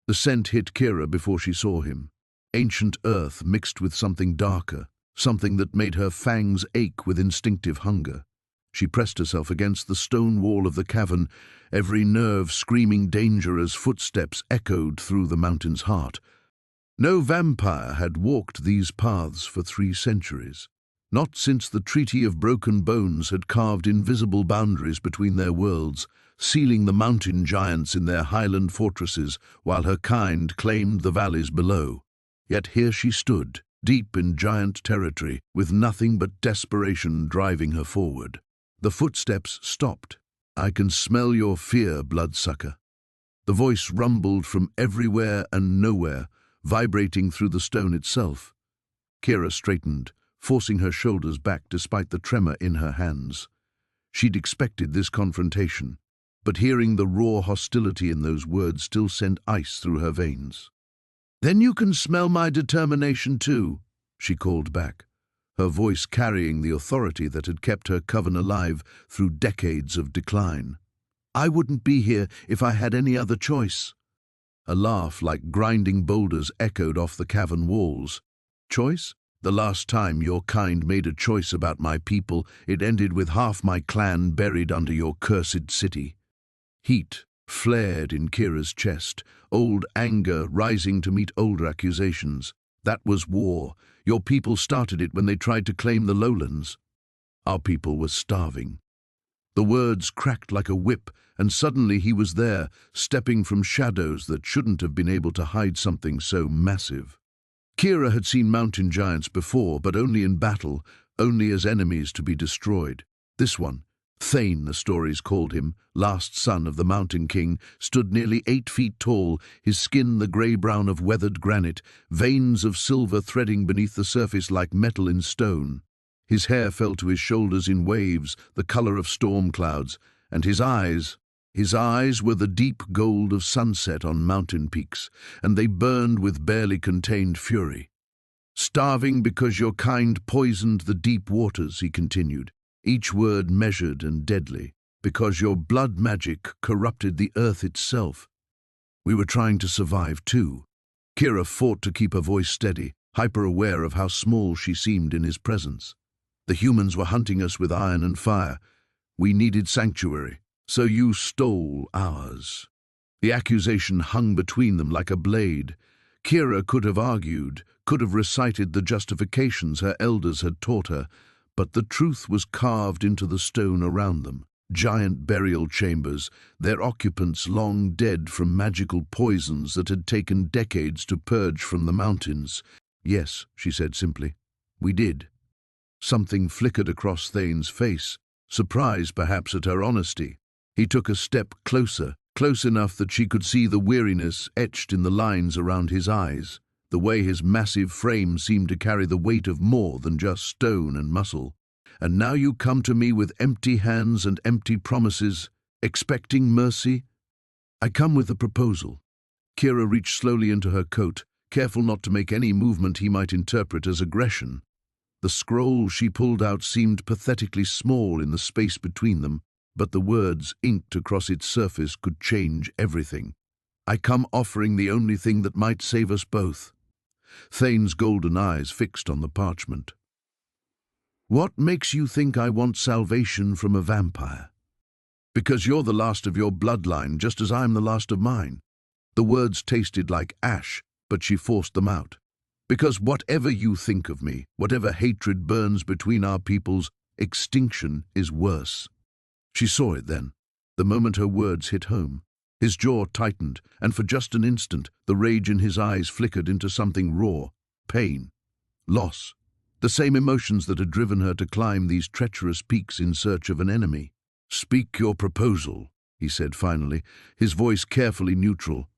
The scent hit Kira before she saw him. Ancient earth mixed with something darker, something that made her fangs ache with instinctive hunger. She pressed herself against the stone wall of the cavern, every nerve screaming danger as footsteps echoed through the mountain's heart. No vampire had walked these paths for 3 centuries. Not since the Treaty of Broken Bones had carved invisible boundaries between their worlds, sealing the mountain giants in their highland fortresses while her kind claimed the valleys below. Yet here she stood, deep in giant territory, with nothing but desperation driving her forward. The footsteps stopped. "I can smell your fear, bloodsucker." The voice rumbled from everywhere and nowhere, vibrating through the stone itself. Kira straightened, forcing her shoulders back despite the tremor in her hands. She'd expected this confrontation, but hearing the raw hostility in those words still sent ice through her veins. "Then you can smell my determination too," she called back, her voice carrying the authority that had kept her coven alive through decades of decline. "I wouldn't be here if I had any other choice." A laugh like grinding boulders echoed off the cavern walls. "Choice? The last time your kind made a choice about my people, it ended with half my clan buried under your cursed city." Heat flared in Kira's chest, old anger rising to meet older accusations. "That was war. Your people started it when they tried to claim the lowlands. Our people were starving." The words cracked like a whip, and suddenly he was there, stepping from shadows that shouldn't have been able to hide something so massive. Kira had seen mountain giants before, but only in battle, only as enemies to be destroyed. This one, Thane the stories called him, last son of the Mountain King, stood nearly 8 feet tall, his skin the grey-brown of weathered granite, veins of silver threading beneath the surface like metal in stone. His hair fell to his shoulders in waves, the color of storm clouds, and his eyes were the deep gold of sunset on mountain peaks, and they burned with barely contained fury. "Starving because your kind poisoned the deep waters," he continued, each word measured and deadly, "because your blood magic corrupted the earth itself. We were trying to survive too." Kira fought to keep her voice steady, hyper-aware of how small she seemed in his presence. "The humans were hunting us with iron and fire. We needed sanctuary, so you stole ours." The accusation hung between them like a blade. Kira could have argued, could have recited the justifications her elders had taught her, but the truth was carved into the stone around them. Giant burial chambers, their occupants long dead from magical poisons that had taken decades to purge from the mountains. "Yes," she said simply, "we did." Something flickered across Thane's face, surprise perhaps at her honesty. He took a step closer, close enough that she could see the weariness etched in the lines around his eyes, the way his massive frame seemed to carry the weight of more than just stone and muscle. "And now you come to me with empty hands and empty promises, expecting mercy?" "I come with a proposal." Kira reached slowly into her coat, careful not to make any movement he might interpret as aggression. The scroll she pulled out seemed pathetically small in the space between them, but the words inked across its surface could change everything. "I come offering the only thing that might save us both." Thane's golden eyes fixed on the parchment. "What makes you think I want salvation from a vampire?" "Because you're the last of your bloodline, just as I'm the last of mine." The words tasted like ash, but she forced them out. "Because whatever you think of me, whatever hatred burns between our peoples, extinction is worse." She saw it then, the moment her words hit home. His jaw tightened, and for just an instant, the rage in his eyes flickered into something raw: pain, loss, the same emotions that had driven her to climb these treacherous peaks in search of an enemy. "Speak your proposal," he said finally, his voice carefully neutral.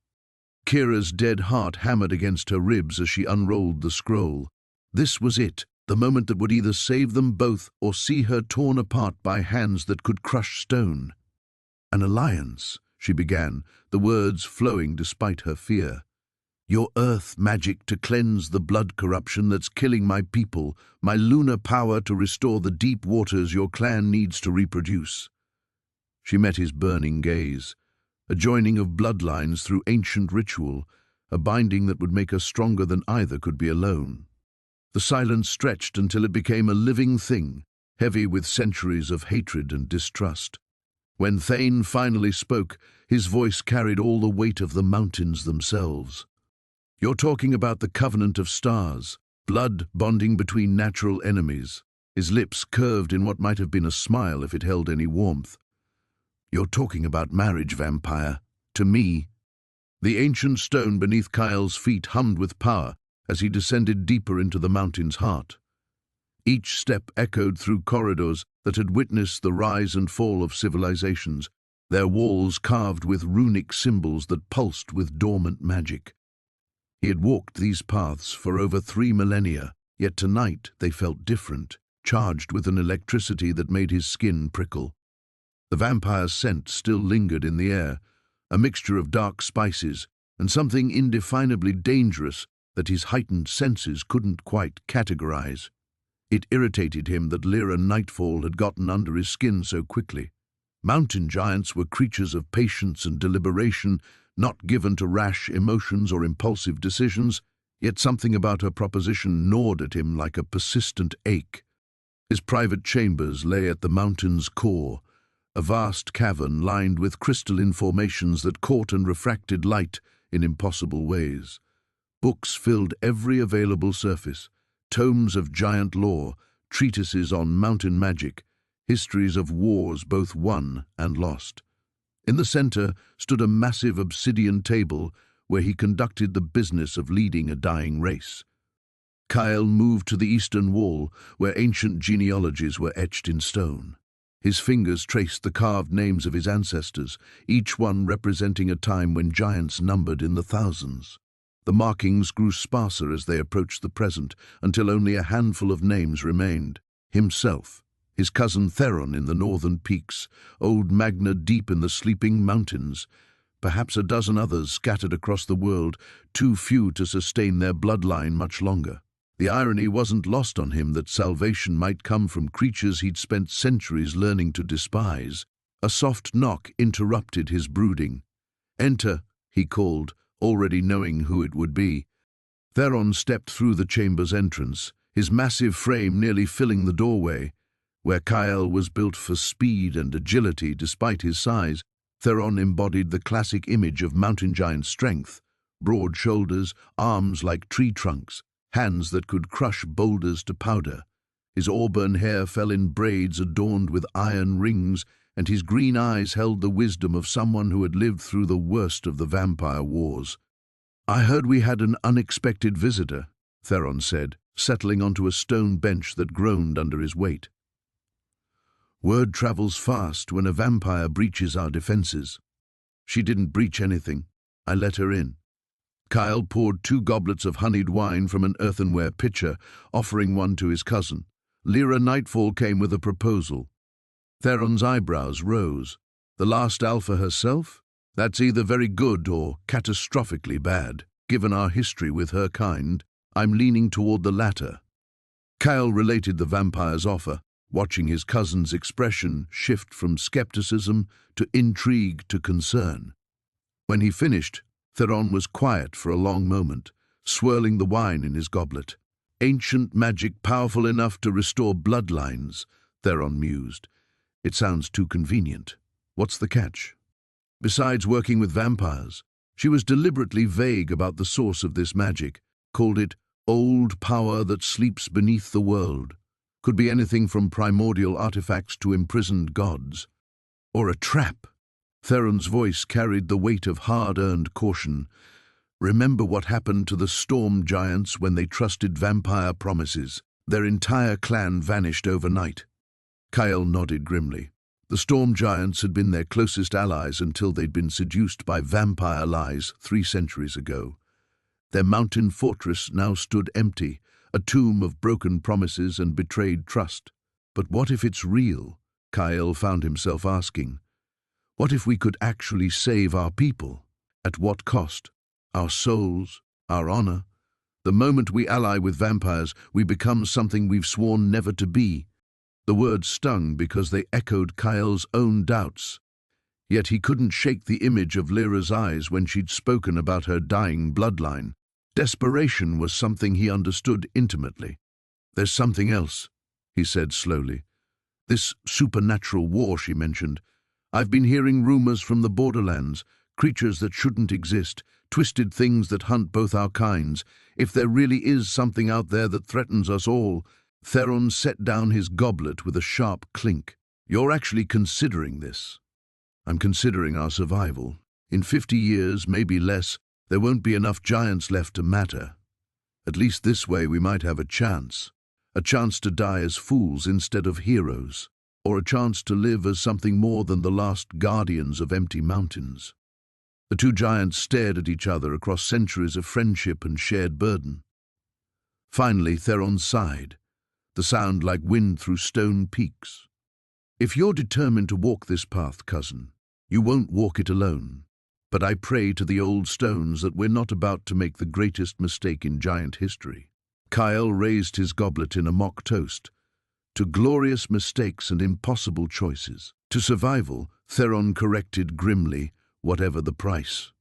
Kira's dead heart hammered against her ribs as she unrolled the scroll. This was it, the moment that would either save them both or see her torn apart by hands that could crush stone. "An alliance," she began, the words flowing despite her fear. "Your earth magic to cleanse the blood corruption that's killing my people, my lunar power to restore the deep waters your clan needs to reproduce." She met his burning gaze. a joining of bloodlines through ancient ritual, a binding that would make us stronger than either could be alone. The silence stretched until it became a living thing, heavy with centuries of hatred and distrust. When Thane finally spoke, his voice carried all the weight of the mountains themselves. "You're talking about the covenant of stars, blood bonding between natural enemies." His lips curved in what might have been a smile if it held any warmth. "You're talking about marriage, vampire. To me." The ancient stone beneath Kyle's feet hummed with power as he descended deeper into the mountain's heart. Each step echoed through corridors that had witnessed the rise and fall of civilizations, their walls carved with runic symbols that pulsed with dormant magic. He had walked these paths for over 3 millennia, yet tonight they felt different, charged with an electricity that made his skin prickle. The vampire's scent still lingered in the air, a mixture of dark spices and something indefinably dangerous that his heightened senses couldn't quite categorize. It irritated him that Lyra Nightfall had gotten under his skin so quickly. Mountain giants were creatures of patience and deliberation, not given to rash emotions or impulsive decisions, yet something about her proposition gnawed at him like a persistent ache. His private chambers lay at the mountain's core, a vast cavern lined with crystalline formations that caught and refracted light in impossible ways. Books filled every available surface, tomes of giant lore, treatises on mountain magic, histories of wars both won and lost. In the center stood a massive obsidian table where he conducted the business of leading a dying race. Kyle moved to the eastern wall where ancient genealogies were etched in stone. His fingers traced the carved names of his ancestors, each one representing a time when giants numbered in the thousands. The markings grew sparser as they approached the present, until only a handful of names remained. Himself, his cousin Theron in the northern peaks, old Magna deep in the sleeping mountains, perhaps a dozen others scattered across the world, too few to sustain their bloodline much longer. The irony wasn't lost on him that salvation might come from creatures he'd spent centuries learning to despise. A soft knock interrupted his brooding. "Enter," he called, already knowing who it would be. Theron stepped through the chamber's entrance, his massive frame nearly filling the doorway. Where Kyle was built for speed and agility despite his size, Theron embodied the classic image of mountain giant strength: broad shoulders, arms like tree trunks, hands that could crush boulders to powder. His auburn hair fell in braids adorned with iron rings, and his green eyes held the wisdom of someone who had lived through the worst of the vampire wars. "I heard we had an unexpected visitor," Theron said, settling onto a stone bench that groaned under his weight. "Word travels fast when a vampire breaches our defenses." "She didn't breach anything. I let her in." Kyle poured 2 goblets of honeyed wine from an earthenware pitcher, offering one to his cousin. Lyra Nightfall came with a proposal. Theron's eyebrows rose. "The last alpha herself? That's either very good or catastrophically bad. Given our history with her kind, I'm leaning toward the latter." Kyle related the vampire's offer, watching his cousin's expression shift from skepticism to intrigue to concern. When he finished, Theron was quiet for a long moment, swirling the wine in his goblet. "Ancient magic powerful enough to restore bloodlines," Theron mused. "It sounds too convenient. What's the catch?" Besides working with vampires, she was deliberately vague about the source of this magic, called it old power that sleeps beneath the world. Could be anything from primordial artifacts to imprisoned gods. Or a trap. Theron's voice carried the weight of hard-earned caution. "Remember what happened to the storm giants when they trusted vampire promises. Their entire clan vanished overnight." Kyle nodded grimly. The storm giants had been their closest allies until they'd been seduced by vampire lies 3 centuries ago. Their mountain fortress now stood empty, a tomb of broken promises and betrayed trust. But what if it's real? Kyle found himself asking. What if we could actually save our people? At what cost? Our souls? Our honor? The moment we ally with vampires, we become something we've sworn never to be. The words stung because they echoed Kyle's own doubts. Yet he couldn't shake the image of Lyra's eyes when she'd spoken about her dying bloodline. Desperation was something he understood intimately. "There's something else," he said slowly. "This supernatural war she mentioned. I've been hearing rumors from the borderlands, creatures that shouldn't exist, twisted things that hunt both our kinds. If there really is something out there that threatens us all." Theron set down his goblet with a sharp clink. "You're actually considering this?" "I'm considering our survival. In 50 years, maybe less, there won't be enough giants left to matter. At least this way we might have a chance. A chance to die as fools instead of heroes. Or a chance to live as something more than the last guardians of empty mountains." The two giants stared at each other across centuries of friendship and shared burden. Finally, Theron sighed, the sound like wind through stone peaks. "If you're determined to walk this path, cousin, you won't walk it alone. But I pray to the old stones that we're not about to make the greatest mistake in giant history." Kyle raised his goblet in a mock toast. "To glorious mistakes and impossible choices. To survival," Theron corrected grimly, "whatever the price."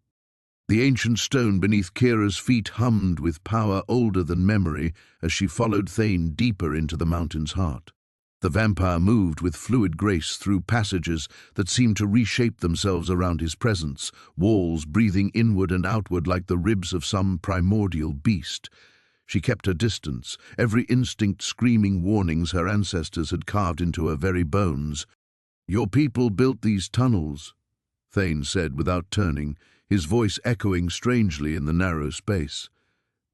The ancient stone beneath Kira's feet hummed with power older than memory as she followed Thane deeper into the mountain's heart. The vampire moved with fluid grace through passages that seemed to reshape themselves around his presence, walls breathing inward and outward like the ribs of some primordial beast. She kept her distance, every instinct screaming warnings her ancestors had carved into her very bones. "Your people built these tunnels," Thane said without turning, his voice echoing strangely in the narrow space.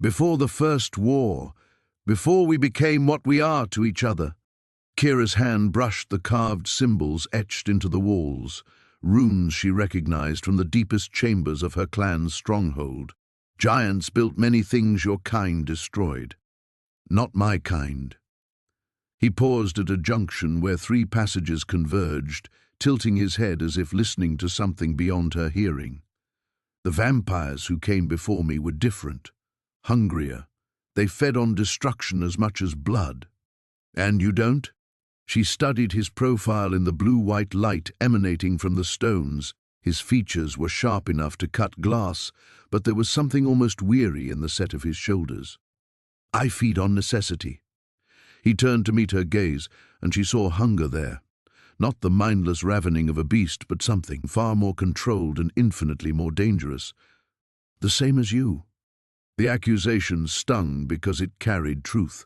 "Before the first war, before we became what we are to each other." Kira's hand brushed the carved symbols etched into the walls, runes she recognized from the deepest chambers of her clan's stronghold. "Giants built many things your kind destroyed. Not my kind." He paused at a junction where 3 passages converged, tilting his head as if listening to something beyond her hearing. "The vampires who came before me were different, hungrier. They fed on destruction as much as blood. And you don't?" She studied his profile in the blue-white light emanating from the stones. His features were sharp enough to cut glass, but there was something almost weary in the set of his shoulders. "I feed on necessity." He turned to meet her gaze, and she saw hunger there. Not the mindless ravening of a beast, but something far more controlled and infinitely more dangerous. "The same as you." The accusation stung because it carried truth.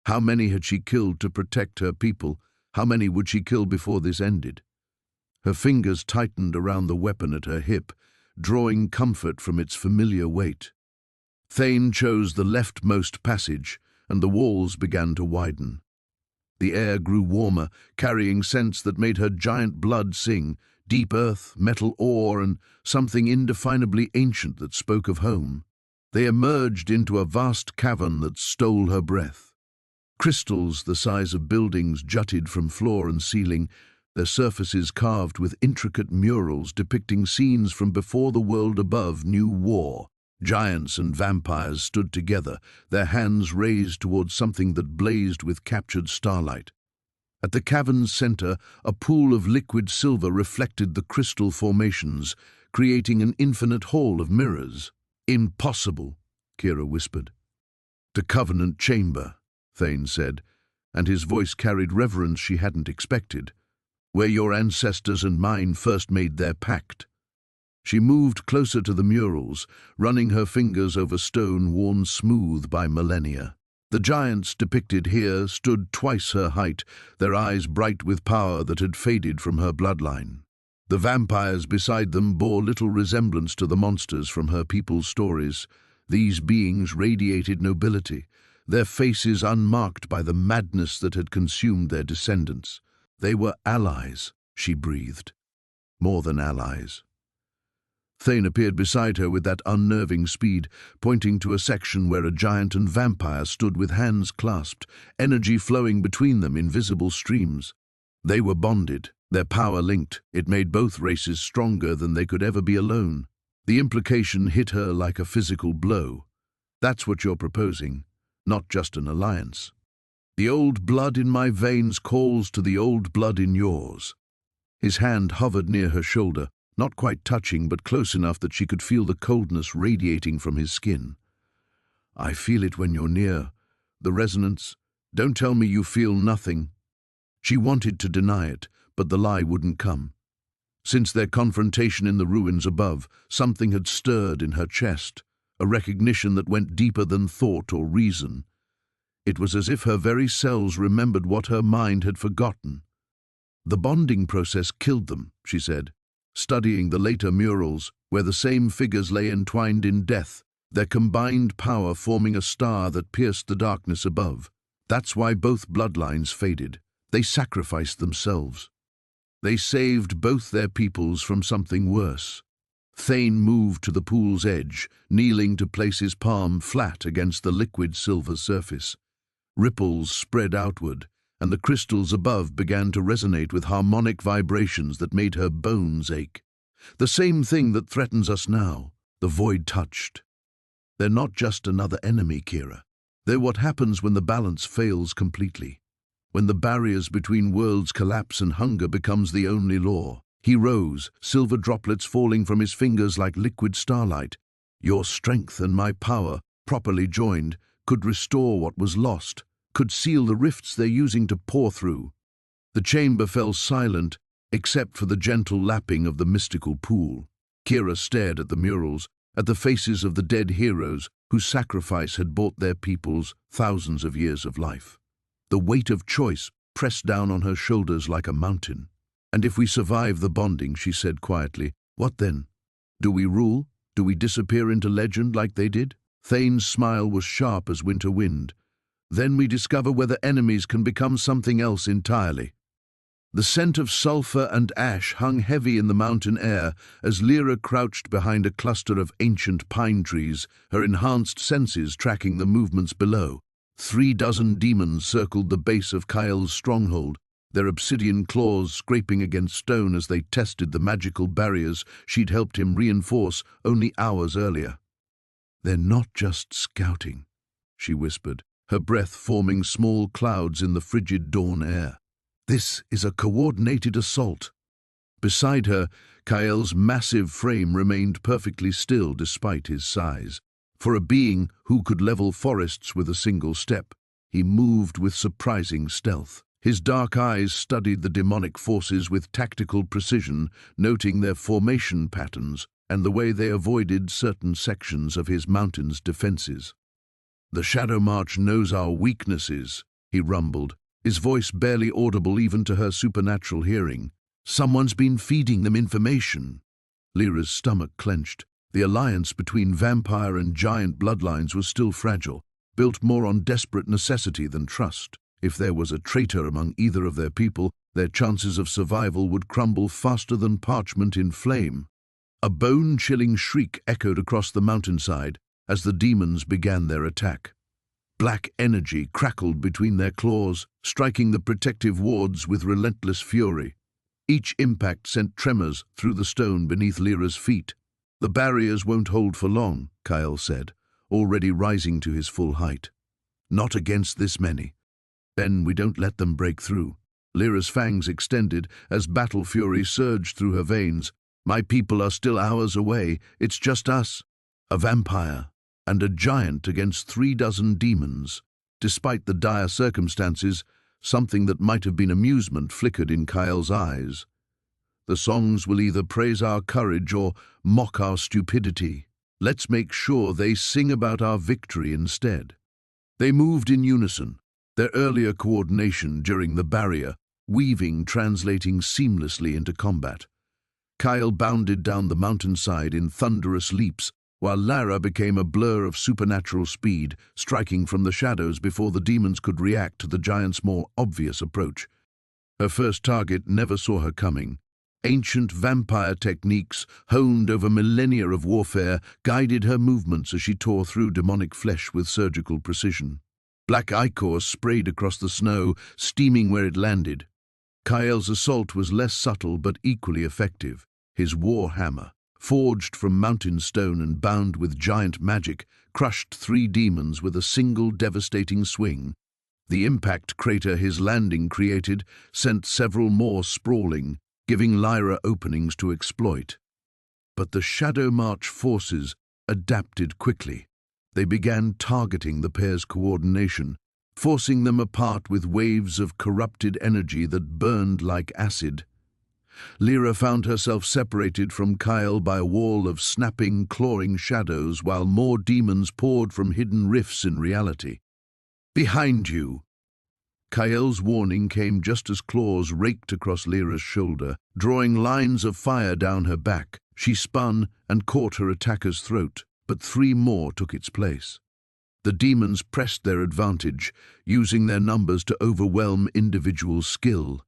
How many had she killed to protect her people? How many would she kill before this ended? Her fingers tightened around the weapon at her hip, drawing comfort from its familiar weight. Thane chose the leftmost passage, and the walls began to widen. The air grew warmer, carrying scents that made her giant blood sing, deep earth, metal ore, and something indefinably ancient that spoke of home. They emerged into a vast cavern that stole her breath. Crystals the size of buildings jutted from floor and ceiling, their surfaces carved with intricate murals depicting scenes from before the world above knew war. Giants and vampires stood together, their hands raised towards something that blazed with captured starlight. At the cavern's center, a pool of liquid silver reflected the crystal formations, creating an infinite hall of mirrors. "Impossible," Kira whispered. "The Covenant Chamber," Thane said, and his voice carried reverence she hadn't expected. "Where your ancestors and mine first made their pact." She moved closer to the murals, running her fingers over stone worn smooth by millennia. The giants depicted here stood twice her height, their eyes bright with power that had faded from her bloodline. The vampires beside them bore little resemblance to the monsters from her people's stories. These beings radiated nobility, their faces unmarked by the madness that had consumed their descendants. They were allies, she breathed. More than allies. Thane appeared beside her with that unnerving speed, pointing to a section where a giant and vampire stood with hands clasped, energy flowing between them in visible streams. They were bonded, their power linked. It made both races stronger than they could ever be alone. The implication hit her like a physical blow. That's what you're proposing, not just an alliance. The old blood in my veins calls to the old blood in yours. His hand hovered near her shoulder, not quite touching but close enough that she could feel the coldness radiating from his skin. "I feel it when you're near. The resonance. Don't tell me you feel nothing." She wanted to deny it, but the lie wouldn't come. Since their confrontation in the ruins above, something had stirred in her chest, a recognition that went deeper than thought or reason. It was as if her very cells remembered what her mind had forgotten. "The bonding process killed them," she said, studying the later murals where the same figures lay entwined in death, their combined power forming a star that pierced the darkness above. That's why both bloodlines faded. They sacrificed themselves. They saved both their peoples from something worse. Thane moved to the pool's edge, kneeling to place his palm flat against the liquid silver surface. Ripples spread outward, and the crystals above began to resonate with harmonic vibrations that made her bones ache. "The same thing that threatens us now," the void touched. "They're not just another enemy, Kira. They're what happens when the balance fails completely. When the barriers between worlds collapse and hunger becomes the only law." He rose, silver droplets falling from his fingers like liquid starlight. "Your strength and my power, properly joined, could restore what was lost, could seal the rifts they're using to pour through." The chamber fell silent, except for the gentle lapping of the mystical pool. Kira stared at the murals, at the faces of the dead heroes whose sacrifice had bought their peoples thousands of years of life. The weight of choice pressed down on her shoulders like a mountain. "And if we survive the bonding," she said quietly, "what then? Do we rule? Do we disappear into legend like they did?" Thane's smile was sharp as winter wind. "Then we discover whether enemies can become something else entirely." The scent of sulfur and ash hung heavy in the mountain air as Lyra crouched behind a cluster of ancient pine trees, her enhanced senses tracking the movements below. 36 demons circled the base of Kyle's stronghold, their obsidian claws scraping against stone as they tested the magical barriers she'd helped him reinforce only hours earlier. "They're not just scouting," she whispered, her breath forming small clouds in the frigid dawn air. "This is a coordinated assault." Beside her, Kyle's massive frame remained perfectly still despite his size. For a being who could level forests with a single step, he moved with surprising stealth. His dark eyes studied the demonic forces with tactical precision, noting their formation patterns and the way they avoided certain sections of his mountain's defenses. "The Shadow March knows our weaknesses," he rumbled, his voice barely audible even to her supernatural hearing. "Someone's been feeding them information." Lyra's stomach clenched. The alliance between vampire and giant bloodlines was still fragile, built more on desperate necessity than trust. If there was a traitor among either of their people, their chances of survival would crumble faster than parchment in flame. A bone-chilling shriek echoed across the mountainside as the demons began their attack. Black energy crackled between their claws, striking the protective wards with relentless fury. Each impact sent tremors through the stone beneath Lyra's feet. "The barriers won't hold for long," Kyle said, already rising to his full height. "Not against this many. Then we don't let them break through." Lyra's fangs extended as battle fury surged through her veins. "My people are still hours away. It's just us. A vampire and a giant against 36 demons." Despite the dire circumstances, something that might have been amusement flickered in Kyle's eyes. "The songs will either praise our courage or mock our stupidity. Let's make sure they sing about our victory instead." They moved in unison, their earlier coordination during the barrier, weaving, translating seamlessly into combat. Kyle bounded down the mountainside in thunderous leaps, while Lyra became a blur of supernatural speed, striking from the shadows before the demons could react to the giant's more obvious approach. Her first target never saw her coming. Ancient vampire techniques, honed over millennia of warfare, guided her movements as she tore through demonic flesh with surgical precision. Black ichor sprayed across the snow, steaming where it landed. Kyle's assault was less subtle but equally effective. His war hammer, forged from mountain stone and bound with giant magic, crushed 3 demons with a single devastating swing. The impact crater his landing created sent several more sprawling, giving Lyra openings to exploit. But the Shadow March forces adapted quickly. They began targeting the pair's coordination, forcing them apart with waves of corrupted energy that burned like acid. Lyra found herself separated from Kyle by a wall of snapping, clawing shadows, while more demons poured from hidden rifts in reality. "Behind you!" Kyle's warning came just as claws raked across Lyra's shoulder, drawing lines of fire down her back. She spun and caught her attacker's throat, but 3 more took its place. The demons pressed their advantage, using their numbers to overwhelm individual skill.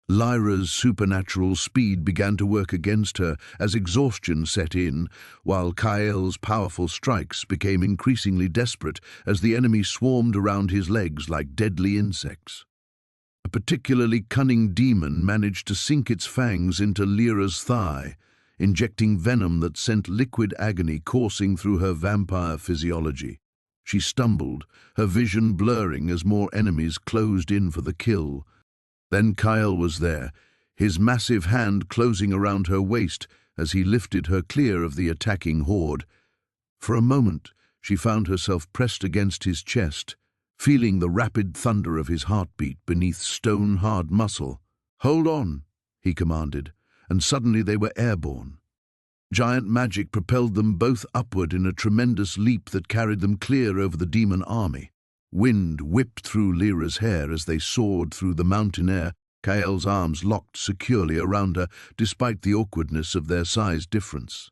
Lyra's supernatural speed began to work against her as exhaustion set in, while Kyle's powerful strikes became increasingly desperate as the enemy swarmed around his legs like deadly insects. A particularly cunning demon managed to sink its fangs into Lyra's thigh, injecting venom that sent liquid agony coursing through her vampire physiology. She stumbled, her vision blurring as more enemies closed in for the kill. Then Kyle was there, his massive hand closing around her waist as he lifted her clear of the attacking horde. For a moment, she found herself pressed against his chest, feeling the rapid thunder of his heartbeat beneath stone-hard muscle. "Hold on," he commanded, and suddenly they were airborne. Giant magic propelled them both upward in a tremendous leap that carried them clear over the demon army. Wind whipped through Lyra's hair as they soared through the mountain air, Kyle's arms locked securely around her, despite the awkwardness of their size difference.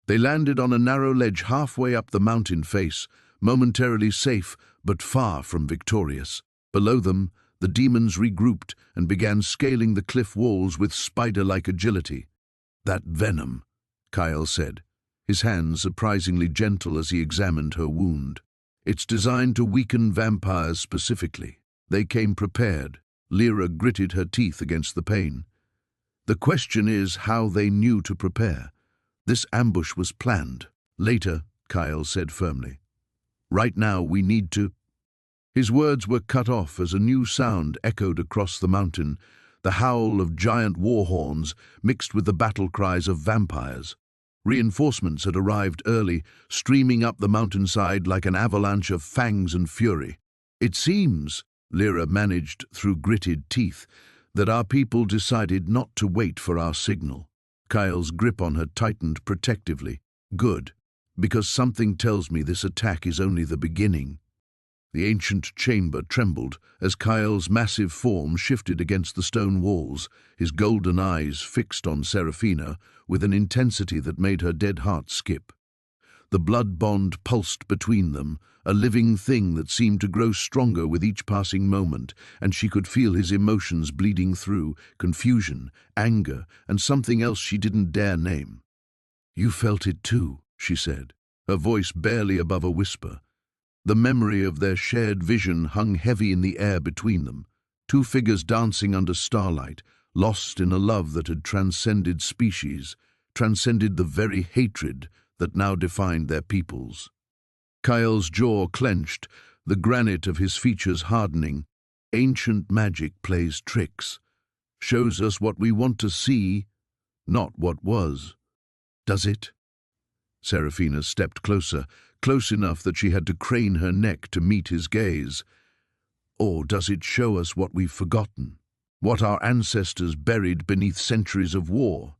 They landed on a narrow ledge halfway up the mountain face, momentarily safe but far from victorious. Below them, the demons regrouped and began scaling the cliff walls with spider-like agility. "That venom," Kyle said, his hands surprisingly gentle as he examined her wound. "It's designed to weaken vampires specifically." They came prepared. Lyra gritted her teeth against the pain. "The question is how they knew to prepare. This ambush was planned." "Later," Kyle said firmly. "Right now we need to—" His words were cut off as a new sound echoed across the mountain, the howl of giant war horns mixed with the battle cries of vampires. Reinforcements had arrived early, streaming up the mountainside like an avalanche of fangs and fury. "It seems," Lyra managed through gritted teeth, "that our people decided not to wait for our signal." Kyle's grip on her tightened protectively. "Good, because something tells me this attack is only the beginning." The ancient chamber trembled as Kyle's massive form shifted against the stone walls, his golden eyes fixed on Seraphina with an intensity that made her dead heart skip. The blood bond pulsed between them, a living thing that seemed to grow stronger with each passing moment, and she could feel his emotions bleeding through, confusion, anger, and something else she didn't dare name. "You felt it too," she said, her voice barely above a whisper. The memory of their shared vision hung heavy in the air between them, 2 figures dancing under starlight, lost in a love that had transcended species, transcended the very hatred that now defined their peoples. Kyle's jaw clenched, the granite of his features hardening. "Ancient magic plays tricks, shows us what we want to see, not what was. Does it?" Seraphina stepped closer, close enough that she had to crane her neck to meet his gaze. "Or does it show us what we've forgotten? What our ancestors buried beneath centuries of war?"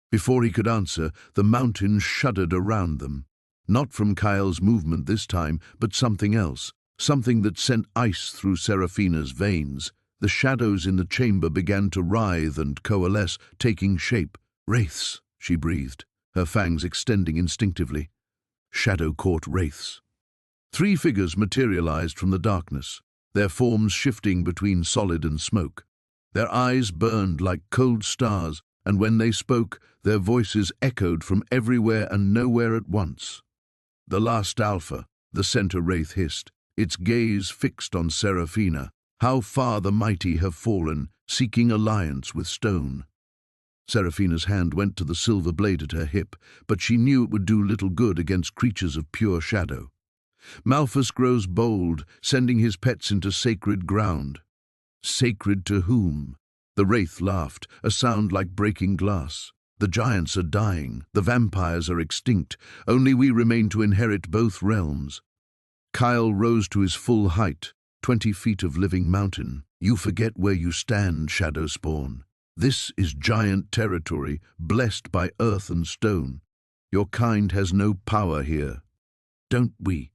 Before he could answer, the mountains shuddered around them. Not from Kyle's movement this time, but something else, something that sent ice through Seraphina's veins. The shadows in the chamber began to writhe and coalesce, taking shape. "Wraiths," she breathed, her fangs extending instinctively. Shadow-caught wraiths. 3 figures materialized from the darkness, their forms shifting between solid and smoke. Their eyes burned like cold stars, and when they spoke, their voices echoed from everywhere and nowhere at once. "The last Alpha," the center wraith hissed, its gaze fixed on Seraphina. "How far the mighty have fallen, seeking alliance with stone." Seraphina's hand went to the silver blade at her hip, but she knew it would do little good against creatures of pure shadow. "Malphus grows bold, sending his pets into sacred ground." "Sacred to whom?" The wraith laughed, a sound like breaking glass. The giants are dying, the vampires are extinct, only we remain to inherit both realms. Kyle rose to his full height, 20 feet of living mountain. You forget where you stand, Shadow Spawn. This is giant territory, blessed by earth and stone. Your kind has no power here. Don't we?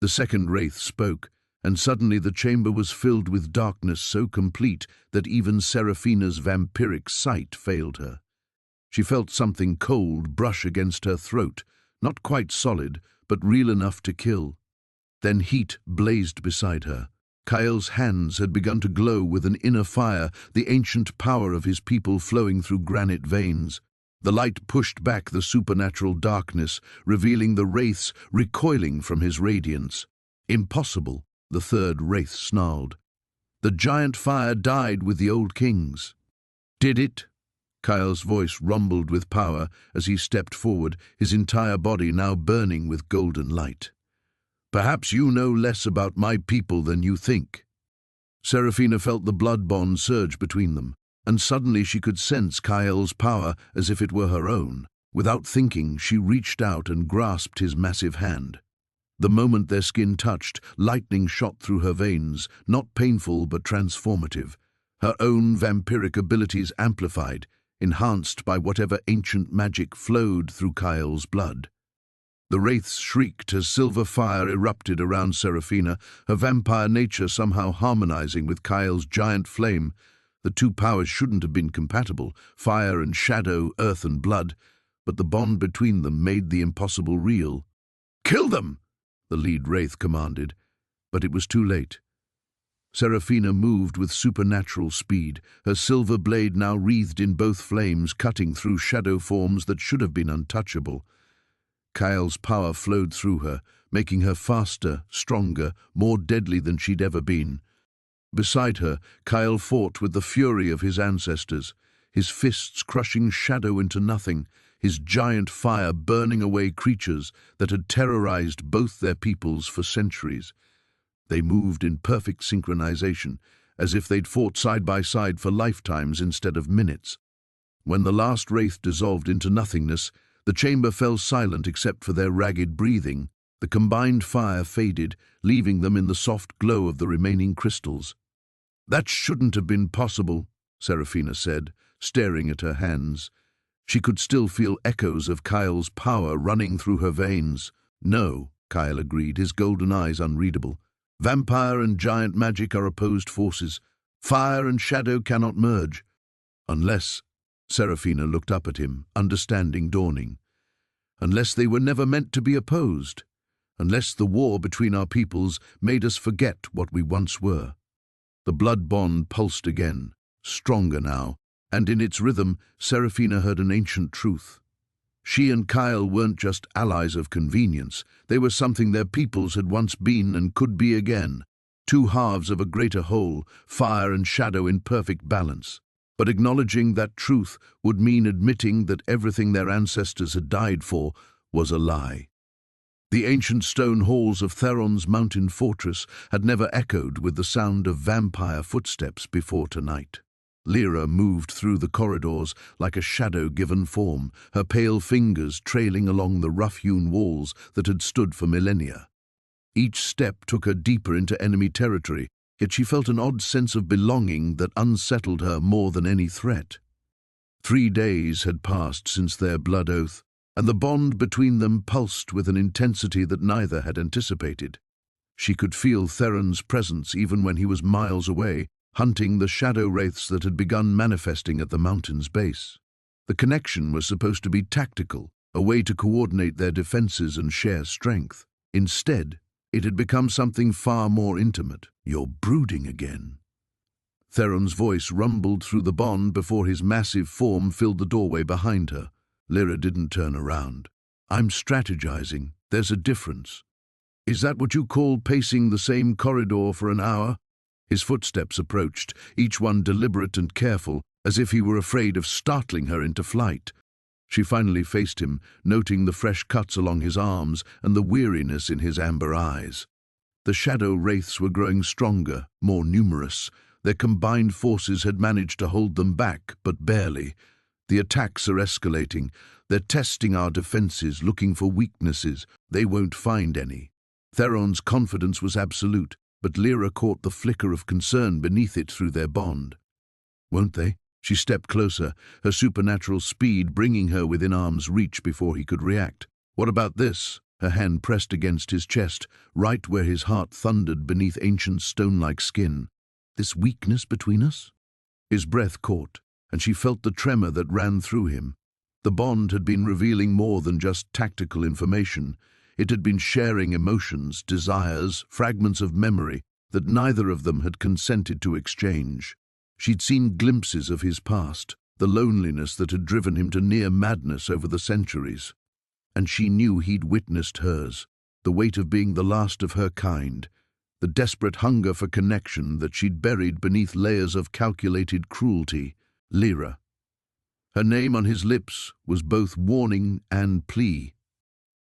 The second wraith spoke, and suddenly the chamber was filled with darkness so complete that even Seraphina's vampiric sight failed her. She felt something cold brush against her throat, not quite solid, but real enough to kill. Then heat blazed beside her. Kyle's hands had begun to glow with an inner fire, the ancient power of his people flowing through granite veins. The light pushed back the supernatural darkness, revealing the wraiths recoiling from his radiance. Impossible, the third wraith snarled. The giant fire died with the old kings. Did it? Kyle's voice rumbled with power as he stepped forward, his entire body now burning with golden light. Perhaps you know less about my people than you think. Seraphina felt the blood bond surge between them, and suddenly she could sense Kyle's power as if it were her own. Without thinking, she reached out and grasped his massive hand. The moment their skin touched, lightning shot through her veins, not painful but transformative. Her own vampiric abilities amplified, enhanced by whatever ancient magic flowed through Kyle's blood. The wraiths shrieked as silver fire erupted around Seraphina, her vampire nature somehow harmonizing with Kyle's giant flame. The two powers shouldn't have been compatible, fire and shadow, earth and blood, but the bond between them made the impossible real. "Kill them!" the lead wraith commanded, but it was too late. Seraphina moved with supernatural speed, her silver blade now wreathed in both flames, cutting through shadow forms that should have been untouchable. Kyle's power flowed through her, making her faster, stronger, more deadly than she'd ever been. Beside her, Kyle fought with the fury of his ancestors, his fists crushing shadow into nothing, his giant fire burning away creatures that had terrorized both their peoples for centuries. They moved in perfect synchronization, as if they'd fought side by side for lifetimes instead of minutes. When the last wraith dissolved into nothingness, the chamber fell silent except for their ragged breathing. The combined fire faded, leaving them in the soft glow of the remaining crystals. "That shouldn't have been possible," Seraphina said, staring at her hands. She could still feel echoes of Kyle's power running through her veins. "No," Kyle agreed, his golden eyes unreadable. "Vampire and giant magic are opposed forces. Fire and shadow cannot merge. Unless—" Seraphina looked up at him, understanding dawning. "Unless they were never meant to be opposed. Unless the war between our peoples made us forget what we once were." The blood bond pulsed again, stronger now, and in its rhythm, Seraphina heard an ancient truth. She and Kyle weren't just allies of convenience, they were something their peoples had once been and could be again. Two halves of a greater whole, fire and shadow in perfect balance. But acknowledging that truth would mean admitting that everything their ancestors had died for was a lie. The ancient stone halls of Theron's mountain fortress had never echoed with the sound of vampire footsteps before tonight. Lyra moved through the corridors like a shadow given form, her pale fingers trailing along the rough-hewn walls that had stood for millennia. Each step took her deeper into enemy territory, yet she felt an odd sense of belonging that unsettled her more than any threat. 3 days had passed since their blood oath, and the bond between them pulsed with an intensity that neither had anticipated. She could feel Theron's presence even when he was miles away, hunting the shadow wraiths that had begun manifesting at the mountain's base. The connection was supposed to be tactical, a way to coordinate their defenses and share strength. Instead, it had become something far more intimate. "You're brooding again." Theron's voice rumbled through the bond before his massive form filled the doorway behind her. Lyra didn't turn around. "I'm strategizing. There's a difference." "Is that what you call pacing the same corridor for an hour?" His footsteps approached, each one deliberate and careful, as if he were afraid of startling her into flight. She finally faced him, noting the fresh cuts along his arms and the weariness in his amber eyes. The shadow wraiths were growing stronger, more numerous, Their combined forces had managed to hold them back, but barely. The attacks are escalating. They're testing our defenses, looking for weaknesses. They won't find any. Theron's confidence was absolute, but Lyra caught the flicker of concern beneath it through their bond. Won't they? She stepped closer, her supernatural speed bringing her within arm's reach before he could react. What about this? Her hand pressed against his chest, right where his heart thundered beneath ancient stone-like skin. This weakness between us? His breath caught, and she felt the tremor that ran through him. The bond had been revealing more than just tactical information. It had been sharing emotions, desires, fragments of memory that neither of them had consented to exchange. She'd seen glimpses of his past, the loneliness that had driven him to near madness over the centuries. And she knew he'd witnessed hers, the weight of being the last of her kind, the desperate hunger for connection that she'd buried beneath layers of calculated cruelty. Lyra. Her name on his lips was both warning and plea.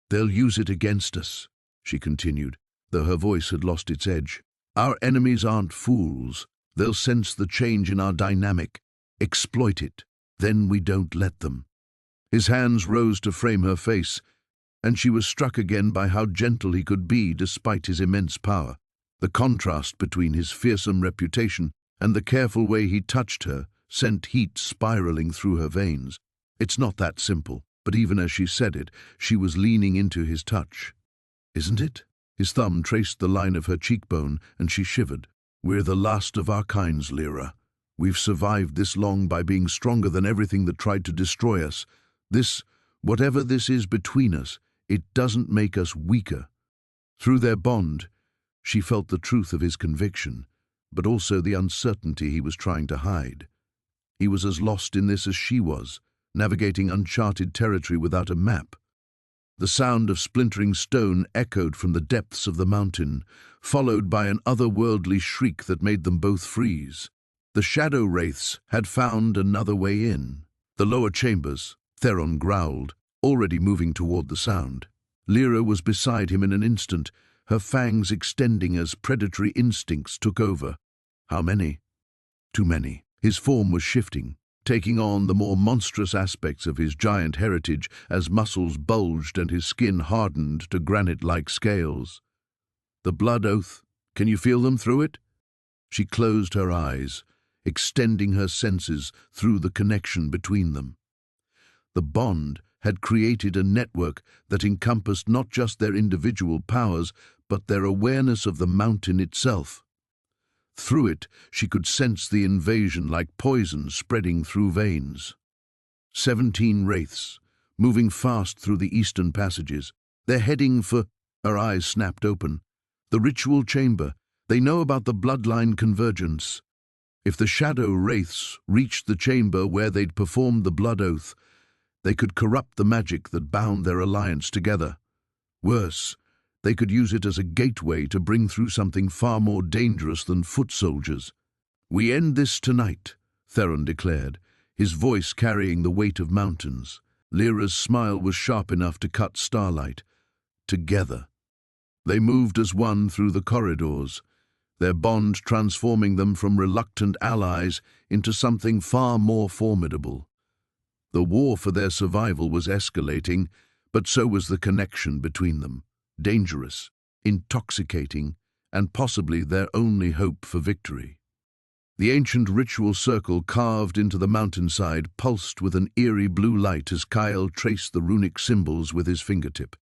"They'll use it against us," she continued, though her voice had lost its edge. "Our enemies aren't fools. They'll sense the change in our dynamic, exploit it. Then we don't let them." His hands rose to frame her face, and she was struck again by how gentle he could be despite his immense power. The contrast between his fearsome reputation and the careful way he touched her sent heat spiraling through her veins. It's not that simple, but even as she said it, she was leaning into his touch. "Isn't it?" His thumb traced the line of her cheekbone, and she shivered. "We're the last of our kinds, Lyra. We've survived this long by being stronger than everything that tried to destroy us. This, whatever this is between us, it doesn't make us weaker." Through their bond, she felt the truth of his conviction, but also the uncertainty he was trying to hide. He was as lost in this as she was, navigating uncharted territory without a map. The sound of splintering stone echoed from the depths of the mountain, followed by an otherworldly shriek that made them both freeze. The shadow wraiths had found another way in. The lower chambers, Theron growled, already moving toward the sound. Lyra was beside him in an instant, her fangs extending as predatory instincts took over. How many? Too many. His form was shifting, taking on the more monstrous aspects of his giant heritage as muscles bulged and his skin hardened to granite-like scales. "The blood oath, can you feel them through it?" She closed her eyes, extending her senses through the connection between them. The bond had created a network that encompassed not just their individual powers, but their awareness of the mountain itself. Through it, she could sense the invasion like poison spreading through veins. 17 wraiths, moving fast through the eastern passages. They're heading for... Her eyes snapped open. The ritual chamber. They know about the bloodline convergence. If the shadow wraiths reached the chamber where they'd performed the blood oath, they could corrupt the magic that bound their alliance together. Worse, they could use it as a gateway to bring through something far more dangerous than foot soldiers. "We end this tonight," Theron declared, his voice carrying the weight of mountains. Lyra's smile was sharp enough to cut starlight. Together. They moved as one through the corridors, their bond transforming them from reluctant allies into something far more formidable. The war for their survival was escalating, but so was the connection between them. Dangerous, intoxicating, and possibly their only hope for victory. The ancient ritual circle carved into the mountainside pulsed with an eerie blue light as Kyle traced the runic symbols with his fingertip.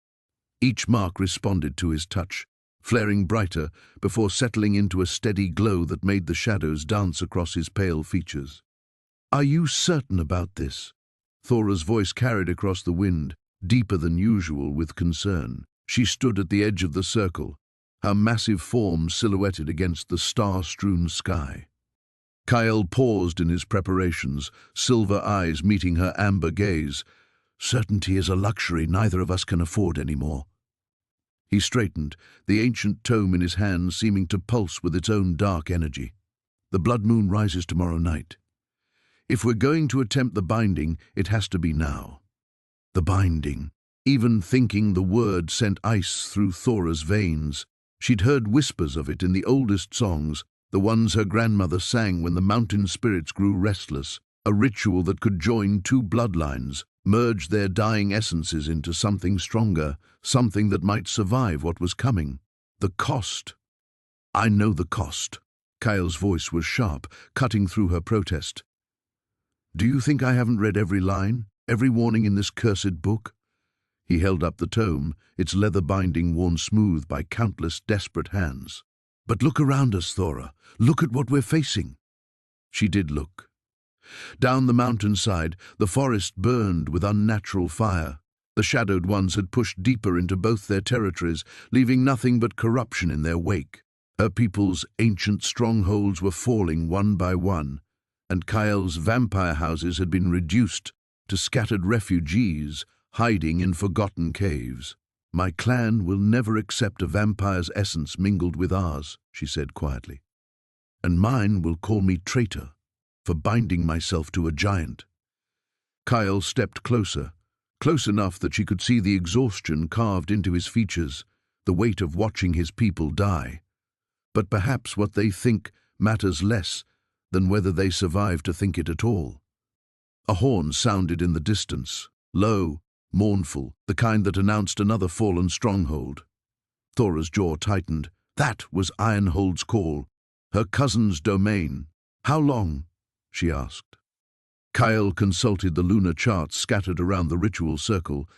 Each mark responded to his touch, flaring brighter before settling into a steady glow that made the shadows dance across his pale features. "Are you certain about this?" Thora's voice carried across the wind, deeper than usual with concern. She stood at the edge of the circle, her massive form silhouetted against the star-strewn sky. Kyle paused in his preparations, silver eyes meeting her amber gaze. "Certainty is a luxury neither of us can afford anymore." He straightened, the ancient tome in his hand seeming to pulse with its own dark energy. "The blood moon rises tomorrow night. If we're going to attempt the binding, it has to be now." The binding. Even thinking the word sent ice through Thora's veins. She'd heard whispers of it in the oldest songs, the ones her grandmother sang when the mountain spirits grew restless, a ritual that could join two bloodlines, merge their dying essences into something stronger, something that might survive what was coming. The cost. I know the cost. Kyle's voice was sharp, cutting through her protest. Do you think I haven't read every line, every warning in this cursed book? He held up the tome, its leather binding worn smooth by countless desperate hands. But look around us, Thora. Look at what we're facing. She did look. Down the mountainside, the forest burned with unnatural fire. The shadowed ones had pushed deeper into both their territories, leaving nothing but corruption in their wake. Her people's ancient strongholds were falling one by one, and Kyle's vampire houses had been reduced to scattered refugees hiding in forgotten caves. My clan will never accept a vampire's essence mingled with ours, she said quietly. And mine will call me traitor for binding myself to a giant. Kyle stepped closer, close enough that she could see the exhaustion carved into his features, the weight of watching his people die. But perhaps what they think matters less than whether they survive to think it at all. A horn sounded in the distance, low, mournful, the kind that announced another fallen stronghold. Thora's jaw tightened. That was Ironhold's call, her cousin's domain. How long? She asked. Kyle consulted the lunar charts scattered around the ritual circle.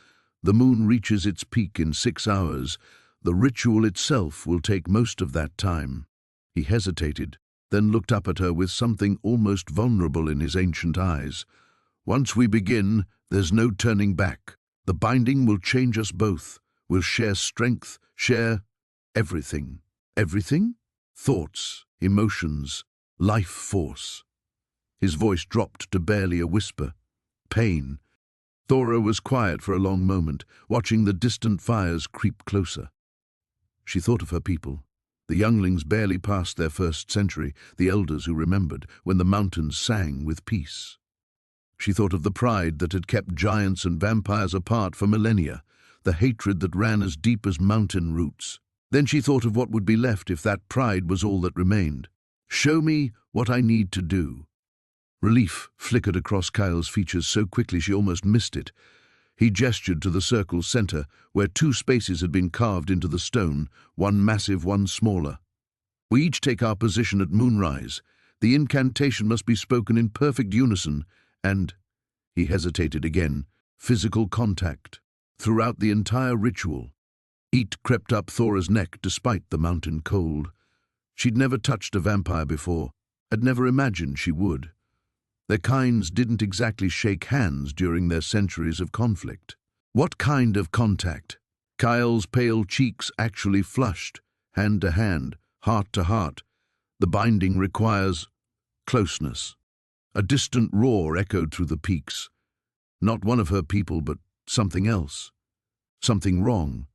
The moon reaches its peak in 6 hours. The ritual itself will take most of that time. He hesitated, then looked up at her with something almost vulnerable in his ancient eyes. Once we begin, there's no turning back. The binding will change us both. We'll share strength, share everything. Everything? Thoughts, emotions, life force. His voice dropped to barely a whisper. Pain. Thora was quiet for a long moment, watching the distant fires creep closer. She thought of her people. The younglings barely past their first century, the elders who remembered when the mountains sang with peace. She thought of the pride that had kept giants and vampires apart for millennia, the hatred that ran as deep as mountain roots. Then she thought of what would be left if that pride was all that remained. Show me what I need to do. Relief flickered across Kyle's features so quickly she almost missed it. He gestured to the circle's center, where 2 spaces had been carved into the stone, one massive, one smaller. We each take our position at moonrise. The incantation must be spoken in perfect unison, and, he hesitated again, physical contact. Throughout the entire ritual, heat crept up Thora's neck despite the mountain cold. She'd never touched a vampire before, had never imagined she would. Their kinds didn't exactly shake hands during their centuries of conflict. What kind of contact? Kyle's pale cheeks actually flushed, hand to hand, heart to heart. The binding requires closeness. A distant roar echoed through the peaks. Not one of her people, but something else. Something wrong.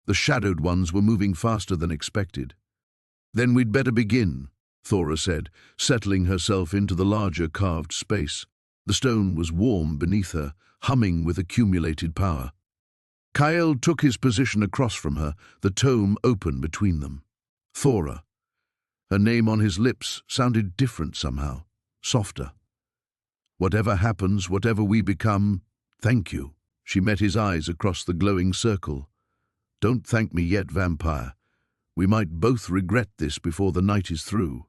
The shadowed ones were moving faster than expected. Then we'd better begin, Thora said, settling herself into the larger carved space. The stone was warm beneath her, humming with accumulated power. Kyle took his position across from her, the tome open between them. Thora. Her name on his lips sounded different somehow, softer. Whatever happens, whatever we become, thank you. She met his eyes across the glowing circle. Don't thank me yet, vampire. We might both regret this before the night is through.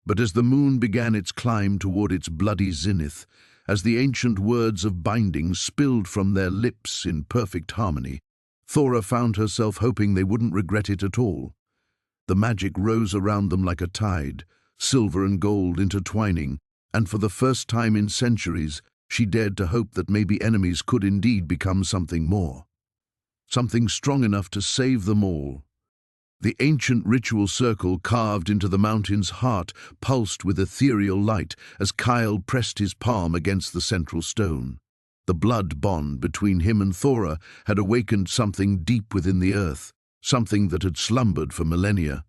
But as the moon began its climb toward its bloody zenith, as the ancient words of binding spilled from their lips in perfect harmony, Thora found herself hoping they wouldn't regret it at all. The magic rose around them like a tide, silver and gold intertwining, and for the first time in centuries, she dared to hope that maybe enemies could indeed become something more. Something strong enough to save them all. The ancient ritual circle carved into the mountain's heart pulsed with ethereal light as Kyle pressed his palm against the central stone. The blood bond between him and Thora had awakened something deep within the earth, something that had slumbered for millennia.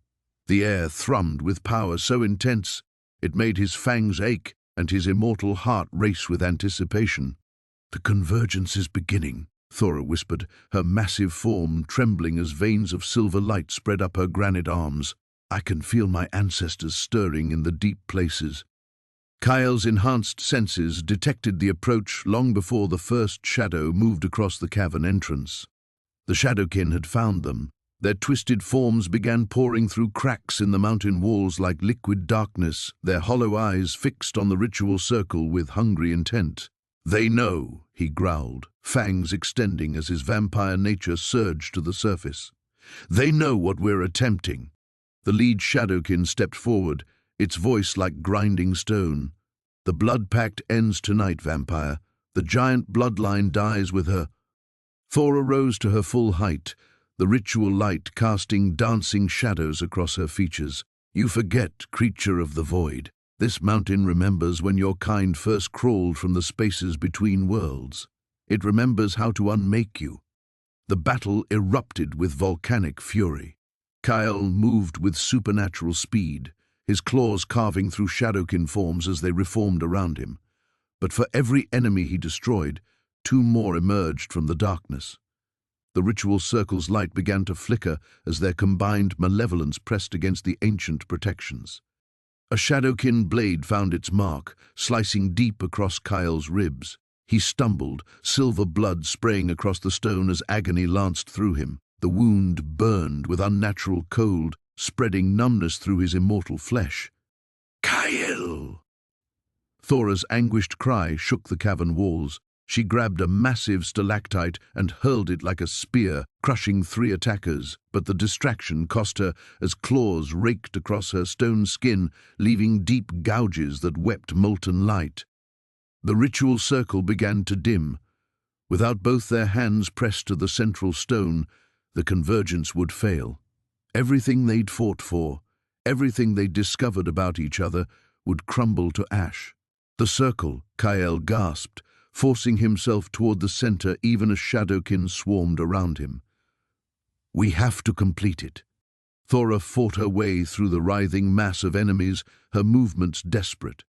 The air thrummed with power so intense it made his fangs ache and his immortal heart race with anticipation. The convergence is beginning, Thora whispered, her massive form trembling as veins of silver light spread up her granite arms. I can feel my ancestors stirring in the deep places. Kyle's enhanced senses detected the approach long before the first shadow moved across the cavern entrance. The Shadowkin had found them. Their twisted forms began pouring through cracks in the mountain walls like liquid darkness, their hollow eyes fixed on the ritual circle with hungry intent. "They know," he growled, fangs extending as his vampire nature surged to the surface. "They know what we're attempting." The lead Shadowkin stepped forward, its voice like grinding stone. "The blood pact ends tonight, vampire. The giant bloodline dies with her." Thora rose to her full height, the ritual light casting dancing shadows across her features. "You forget, creature of the void. This mountain remembers when your kind first crawled from the spaces between worlds. It remembers how to unmake you." The battle erupted with volcanic fury. Kyle moved with supernatural speed, his claws carving through Shadowkin forms as they reformed around him. But for every enemy he destroyed, two more emerged from the darkness. The ritual circle's light began to flicker as their combined malevolence pressed against the ancient protections. A Shadowkin blade found its mark, slicing deep across Kyle's ribs. He stumbled, silver blood spraying across the stone as agony lanced through him. The wound burned with unnatural cold, spreading numbness through his immortal flesh. "Kyle!" Thora's anguished cry shook the cavern walls. She grabbed a massive stalactite and hurled it like a spear, crushing 3 attackers, but the distraction cost her as claws raked across her stone skin, leaving deep gouges that wept molten light. The ritual circle began to dim. Without both their hands pressed to the central stone, the convergence would fail. Everything they'd fought for, everything they'd discovered about each other, would crumble to ash. "The circle," Kyle gasped, forcing himself toward the center even as Shadowkin swarmed around him. "We have to complete it." Thora fought her way through the writhing mass of enemies, her movements desperate.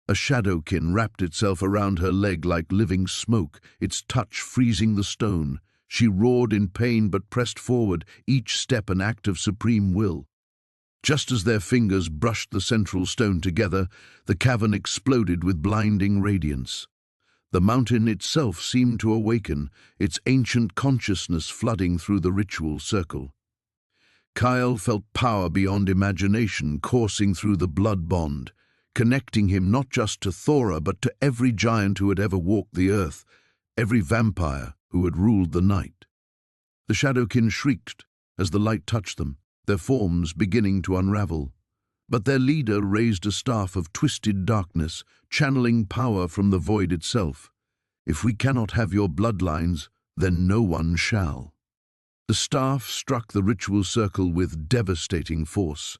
A Shadowkin wrapped itself around her leg like living smoke, its touch freezing the stone. She roared in pain but pressed forward, each step an act of supreme will. Just as their fingers brushed the central stone together, the cavern exploded with blinding radiance. The mountain itself seemed to awaken, its ancient consciousness flooding through the ritual circle. Kyle felt power beyond imagination coursing through the blood bond, connecting him not just to Thora but to every giant who had ever walked the earth, every vampire who had ruled the night. The Shadowkin shrieked as the light touched them, their forms beginning to unravel. But their leader raised a staff of twisted darkness, channeling power from the void itself. "If we cannot have your bloodlines, then no one shall." The staff struck the ritual circle with devastating force.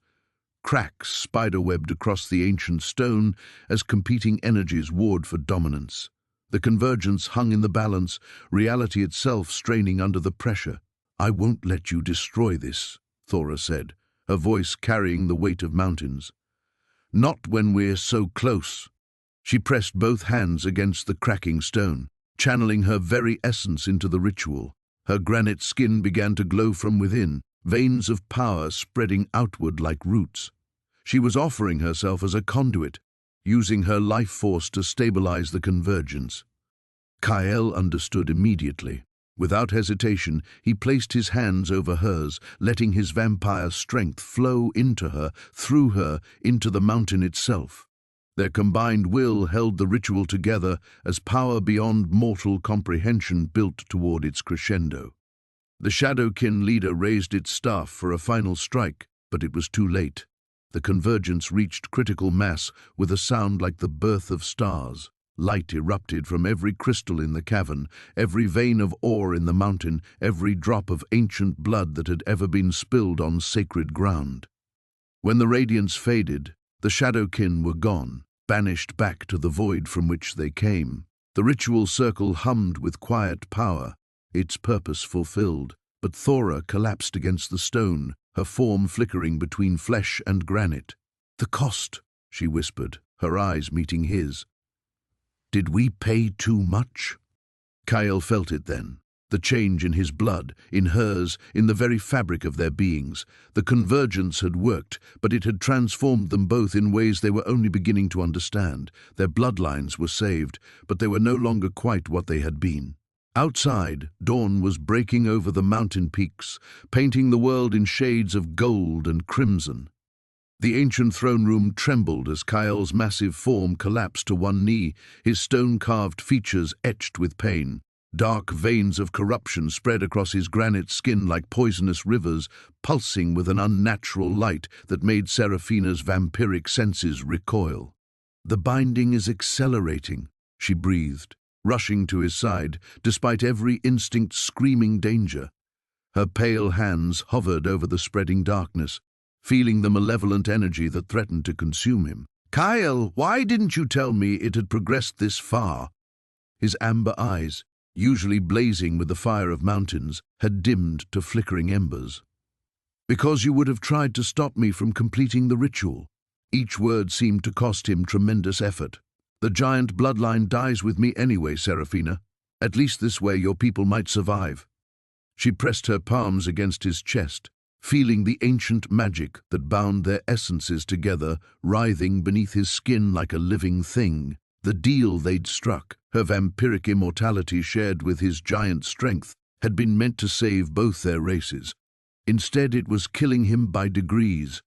Cracks spiderwebbed across the ancient stone as competing energies warred for dominance. The convergence hung in the balance, reality itself straining under the pressure. "I won't let you destroy this," Thora said, her voice carrying the weight of mountains. "Not when we're so close." She pressed both hands against the cracking stone, channeling her very essence into the ritual. Her granite skin began to glow from within, veins of power spreading outward like roots. She was offering herself as a conduit, using her life force to stabilize the convergence. Kyle understood immediately. Without hesitation, he placed his hands over hers, letting his vampire strength flow into her, through her, into the mountain itself. Their combined will held the ritual together as power beyond mortal comprehension built toward its crescendo. The Shadowkin leader raised its staff for a final strike, but it was too late. The convergence reached critical mass with a sound like the birth of stars. Light erupted from every crystal in the cavern, every vein of ore in the mountain, every drop of ancient blood that had ever been spilled on sacred ground. When the radiance faded, the Shadowkin were gone, banished back to the void from which they came. The ritual circle hummed with quiet power, its purpose fulfilled, but Thora collapsed against the stone, her form flickering between flesh and granite. "The cost," she whispered, her eyes meeting his. "Did we pay too much?" Kyle felt it then, The change in his blood, in hers, in the very fabric of their beings. The convergence had worked, but it had transformed them both in ways they were only beginning to understand. Their bloodlines were saved, but they were no longer quite what they had been. Outside, dawn was breaking over the mountain peaks, painting the world in shades of gold and crimson. The ancient throne room trembled as Kyle's massive form collapsed to one knee, his stone-carved features etched with pain. Dark veins of corruption spread across his granite skin like poisonous rivers, pulsing with an unnatural light that made Seraphina's vampiric senses recoil. "The binding is accelerating," she breathed, rushing to his side, despite every instinct screaming danger. Her pale hands hovered over the spreading darkness, feeling the malevolent energy that threatened to consume him. "Kyle, why didn't you tell me it had progressed this far?" His amber eyes, usually blazing with the fire of mountains, had dimmed to flickering embers. "Because you would have tried to stop me from completing the ritual." Each word seemed to cost him tremendous effort. "The giant bloodline dies with me anyway, Seraphina. At least this way your people might survive." She pressed her palms against his chest, feeling the ancient magic that bound their essences together, writhing beneath his skin like a living thing. The deal they'd struck, her vampiric immortality shared with his giant strength, had been meant to save both their races. Instead, it was killing him by degrees.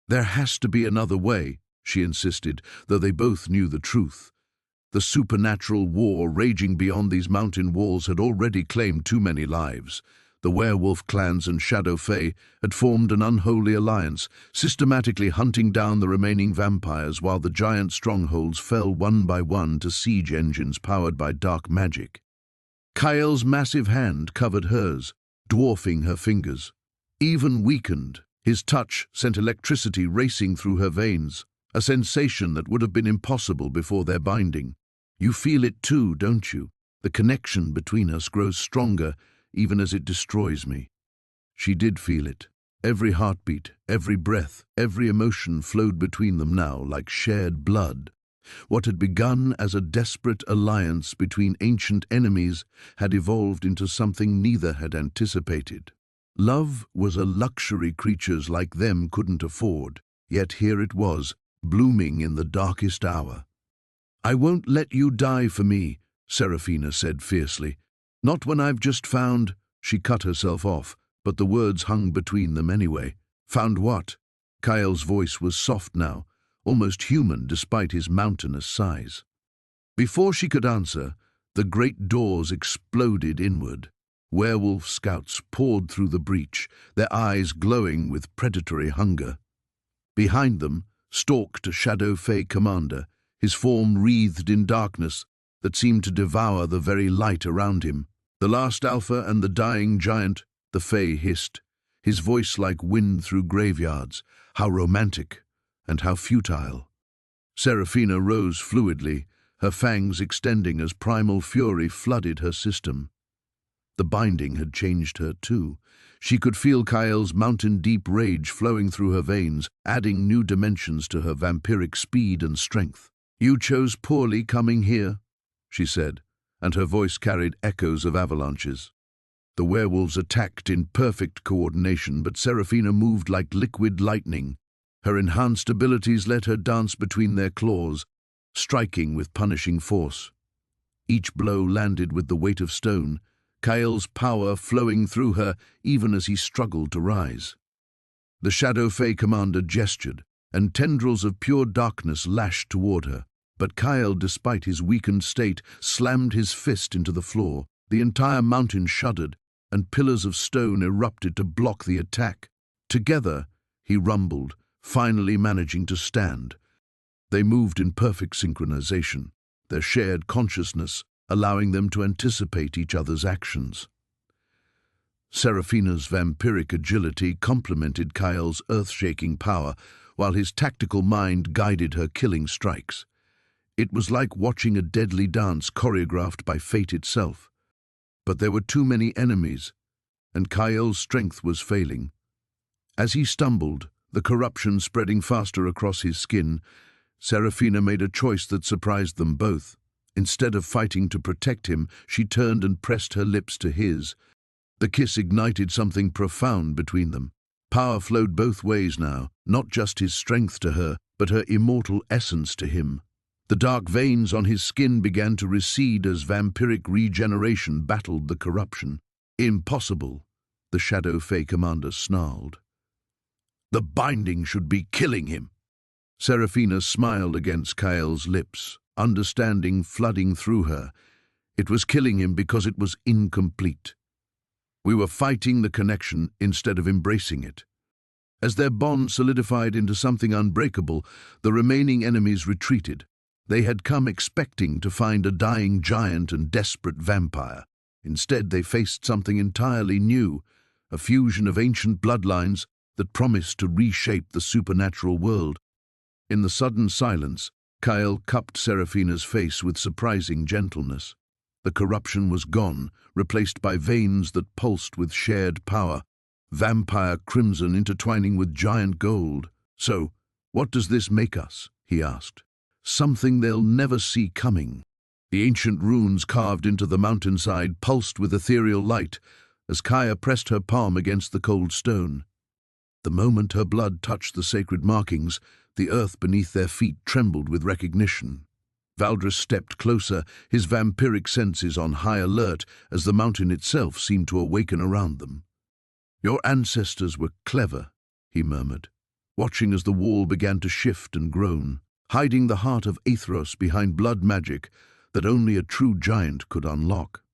"There has to be another way," she insisted, though they both knew the truth. The supernatural war raging beyond these mountain walls had already claimed too many lives. The werewolf clans and Shadow Fae had formed an unholy alliance, systematically hunting down the remaining vampires while the giant strongholds fell one by one to siege engines powered by dark magic. Kyle's massive hand covered hers, dwarfing her fingers. Even weakened, his touch sent electricity racing through her veins, a sensation that would have been impossible before their binding. "You feel it too, don't you? The connection between us grows stronger, even as it destroys me." She did feel it. Every heartbeat, every breath, every emotion flowed between them now like shared blood. What had begun as a desperate alliance between ancient enemies had evolved into something neither had anticipated. Love was a luxury creatures like them couldn't afford, yet here it was, blooming in the darkest hour. "I won't let you die for me," Seraphina said fiercely. "Not when I've just found—" She cut herself off, but the words hung between them anyway. "Found what?" Kyle's voice was soft now, almost human despite his mountainous size. Before she could answer, the great doors exploded inward. Werewolf scouts poured through the breach, their eyes glowing with predatory hunger. Behind them stalked a Shadow Fae commander, his form wreathed in darkness that seemed to devour the very light around him. "The last alpha and the dying giant," the Fae hissed, his voice like wind through graveyards. How romantic and how futile. Seraphina rose fluidly, her fangs extending as primal fury flooded her system. The binding had changed her too. She could feel Kyle's mountain-deep rage flowing through her veins, adding new dimensions to her vampiric speed and strength. "You chose poorly coming here," she said, and her voice carried echoes of avalanches. The werewolves attacked in perfect coordination, but Seraphina moved like liquid lightning. Her enhanced abilities let her dance between their claws, striking with punishing force. Each blow landed with the weight of stone, Kyle's power flowing through her even as he struggled to rise. The Shadow Fae commander gestured, and tendrils of pure darkness lashed toward her. But Kyle, despite his weakened state, slammed his fist into the floor. The entire mountain shuddered, and pillars of stone erupted to block the attack. Together, he rumbled, finally managing to stand. They moved in perfect synchronization, their shared consciousness allowing them to anticipate each other's actions. Seraphina's vampiric agility complemented Kyle's earth-shaking power, while his tactical mind guided her killing strikes. It was like watching a deadly dance choreographed by fate itself. But there were too many enemies, and Kyle's strength was failing. As he stumbled, the corruption spreading faster across his skin, Seraphina made a choice that surprised them both. Instead of fighting to protect him, she turned and pressed her lips to his. The kiss ignited something profound between them. Power flowed both ways now, not just his strength to her, but her immortal essence to him. The dark veins on his skin began to recede as vampiric regeneration battled the corruption. Impossible, the Shadow Fae commander snarled. The binding should be killing him. Seraphina smiled against Kael's lips, understanding flooding through her. It was killing him because it was incomplete. We were fighting the connection instead of embracing it. As their bond solidified into something unbreakable, the remaining enemies retreated. They had come expecting to find a dying giant and desperate vampire. Instead, they faced something entirely new, a fusion of ancient bloodlines that promised to reshape the supernatural world. In the sudden silence, Kael cupped Seraphina's face with surprising gentleness. The corruption was gone, replaced by veins that pulsed with shared power, vampire crimson intertwining with giant gold. "So, what does this make us?" he asked. "Something they'll never see coming." The ancient runes carved into the mountainside pulsed with ethereal light as Kaya pressed her palm against the cold stone. The moment her blood touched the sacred markings, the earth beneath their feet trembled with recognition. Valdris stepped closer, his vampiric senses on high alert as the mountain itself seemed to awaken around them. "Your ancestors were clever," he murmured, watching as the wall began to shift and groan, hiding the heart of Aethros behind blood magic that only a true giant could unlock.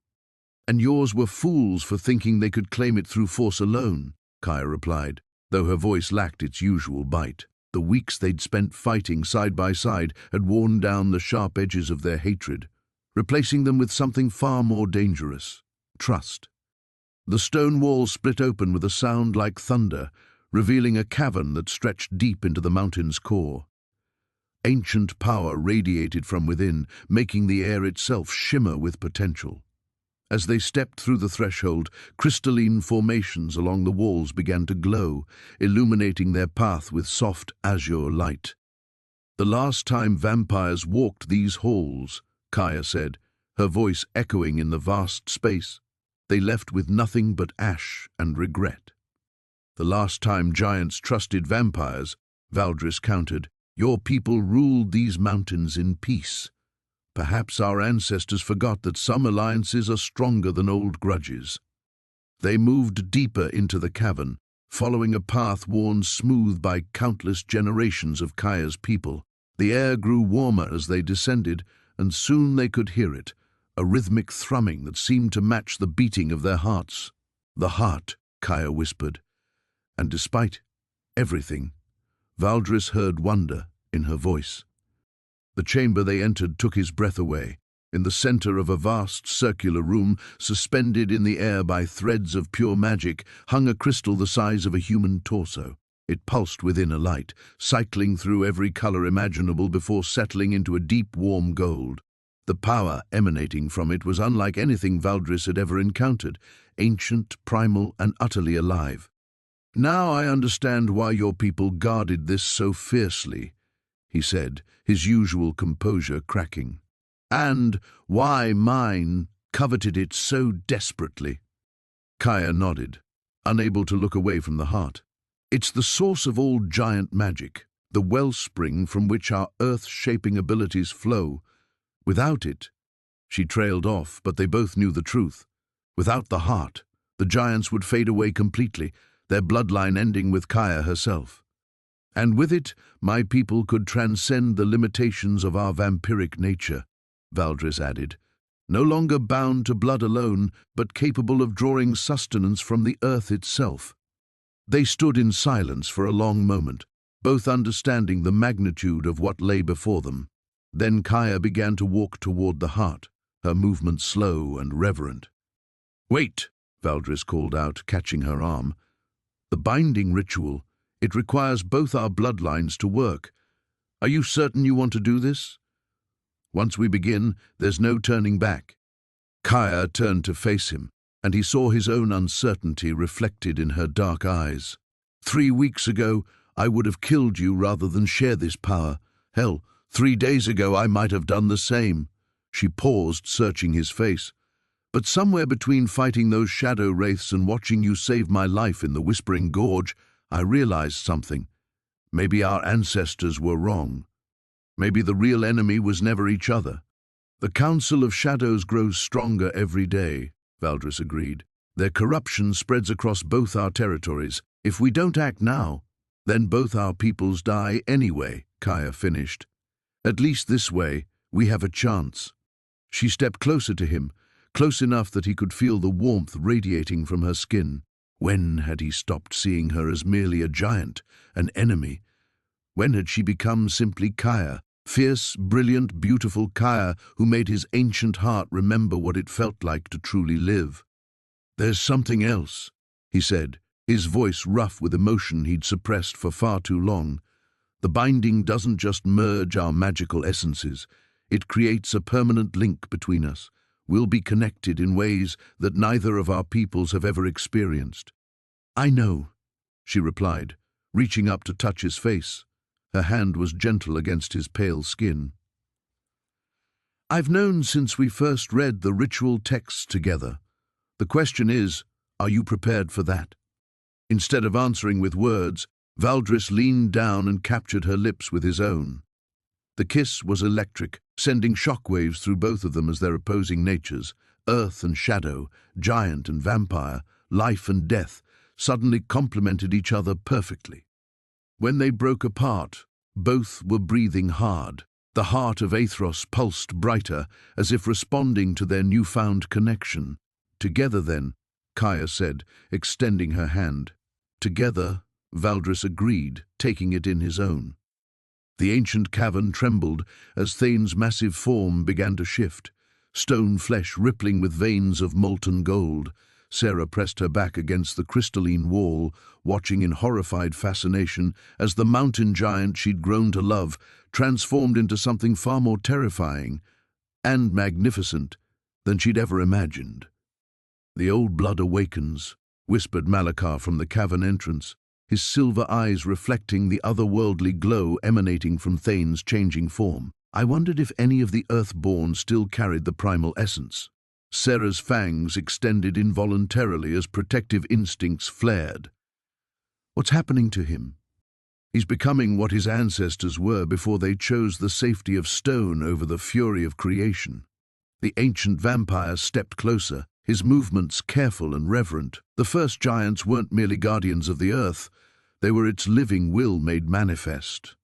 "And yours were fools for thinking they could claim it through force alone," Kaya replied, though her voice lacked its usual bite. The weeks they'd spent fighting side by side had worn down the sharp edges of their hatred, replacing them with something far more dangerous: trust. The stone wall split open with a sound like thunder, revealing a cavern that stretched deep into the mountain's core. Ancient power radiated from within, making the air itself shimmer with potential. As they stepped through the threshold, crystalline formations along the walls began to glow, illuminating their path with soft azure light. "The last time vampires walked these halls," Kaya said, her voice echoing in the vast space, "they left with nothing but ash and regret." "The last time giants trusted vampires," Valdris countered, "your people ruled these mountains in peace. Perhaps our ancestors forgot that some alliances are stronger than old grudges." They moved deeper into the cavern, following a path worn smooth by countless generations of Kaya's people. The air grew warmer as they descended, and soon they could hear it, a rhythmic thrumming that seemed to match the beating of their hearts. "The heart," Kaya whispered, and despite everything, Valdris heard wonder in her voice. The chamber they entered took his breath away. In the center of a vast circular room, suspended in the air by threads of pure magic, hung a crystal the size of a human torso. It pulsed within a light, cycling through every color imaginable before settling into a deep, warm gold. The power emanating from it was unlike anything Valdris had ever encountered, ancient, primal, and utterly alive. "Now I understand why your people guarded this so fiercely," he said, his usual composure cracking. "And why mine coveted it so desperately." Kaya nodded, unable to look away from the heart. "It's the source of all giant magic, the wellspring from which our earth-shaping abilities flow. Without it," she trailed off, but they both knew the truth. Without the heart, the giants would fade away completely, their bloodline ending with Kaya herself. "And with it, my people could transcend the limitations of our vampiric nature," Valdris added, "no longer bound to blood alone, but capable of drawing sustenance from the earth itself." They stood in silence for a long moment, both understanding the magnitude of what lay before them. Then Kaya began to walk toward the heart, her movement slow and reverent. "Wait," Valdris called out, catching her arm. "The binding ritual, it requires both our bloodlines to work. Are you certain you want to do this? Once we begin, there's no turning back." Kaya turned to face him, and he saw his own uncertainty reflected in her dark eyes. "3 weeks ago, I would have killed you rather than share this power. Hell, 3 days ago I might have done the same." She paused, searching his face. "But somewhere between fighting those shadow wraiths and watching you save my life in the Whispering Gorge, I realized something. Maybe our ancestors were wrong. Maybe the real enemy was never each other." "The Council of Shadows grows stronger every day," Valdris agreed. "Their corruption spreads across both our territories. If we don't act now, then both our peoples die anyway," Kaya finished. "At least this way, we have a chance." She stepped closer to him, close enough that he could feel the warmth radiating from her skin. When had he stopped seeing her as merely a giant, an enemy? When had she become simply Kaya? Fierce, brilliant, beautiful Kaya who made his ancient heart remember what it felt like to truly live. "There's something else," he said, his voice rough with emotion he'd suppressed for far too long. "The binding doesn't just merge our magical essences. It creates a permanent link between us. We'll be connected in ways that neither of our peoples have ever experienced." "I know," she replied, reaching up to touch his face. Her hand was gentle against his pale skin. "I've known since we first read the ritual texts together. The question is, are you prepared for that?" Instead of answering with words, Valdris leaned down and captured her lips with his own. The kiss was electric, sending shockwaves through both of them as their opposing natures, earth and shadow, giant and vampire, life and death, suddenly complemented each other perfectly. When they broke apart, both were breathing hard. The heart of Athros pulsed brighter, as if responding to their newfound connection. "Together then," Kaya said, extending her hand. "Together," Valdris agreed, taking it in his own. The ancient cavern trembled as Thane's massive form began to shift, stone flesh rippling with veins of molten gold. Sarah pressed her back against the crystalline wall, watching in horrified fascination as the mountain giant she'd grown to love transformed into something far more terrifying and magnificent than she'd ever imagined. "The old blood awakens," whispered Malakar from the cavern entrance, his silver eyes reflecting the otherworldly glow emanating from Thane's changing form. I wondered if any of the Earthborn still carried the primal essence. Sarah's fangs extended involuntarily as protective instincts flared. "What's happening to him? He's becoming what his ancestors were before they chose the safety of stone over the fury of creation." The ancient vampire stepped closer, his movements careful and reverent. The first giants weren't merely guardians of the earth, they were its living will made manifest.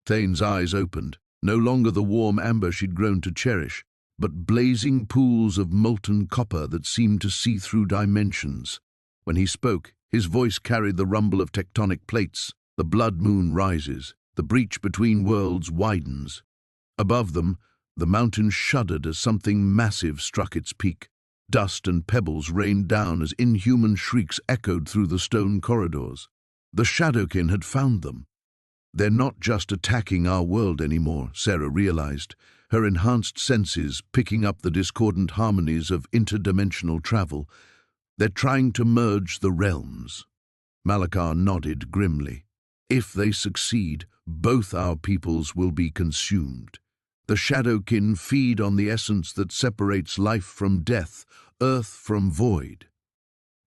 Thane's eyes opened, no longer the warm amber she'd grown to cherish, but blazing pools of molten copper that seemed to see through dimensions. When he spoke, his voice carried the rumble of tectonic plates. The blood moon rises, the breach between worlds widens. Above them, the mountains shuddered as something massive struck its peak. Dust and pebbles rained down as inhuman shrieks echoed through the stone corridors. The Shadowkin had found them. "They're not just attacking our world anymore," Sarah realized, her enhanced senses picking up the discordant harmonies of interdimensional travel. "They're trying to merge the realms." Malakar nodded grimly. "If they succeed, both our peoples will be consumed. The Shadowkin feed on the essence that separates life from death, earth from void."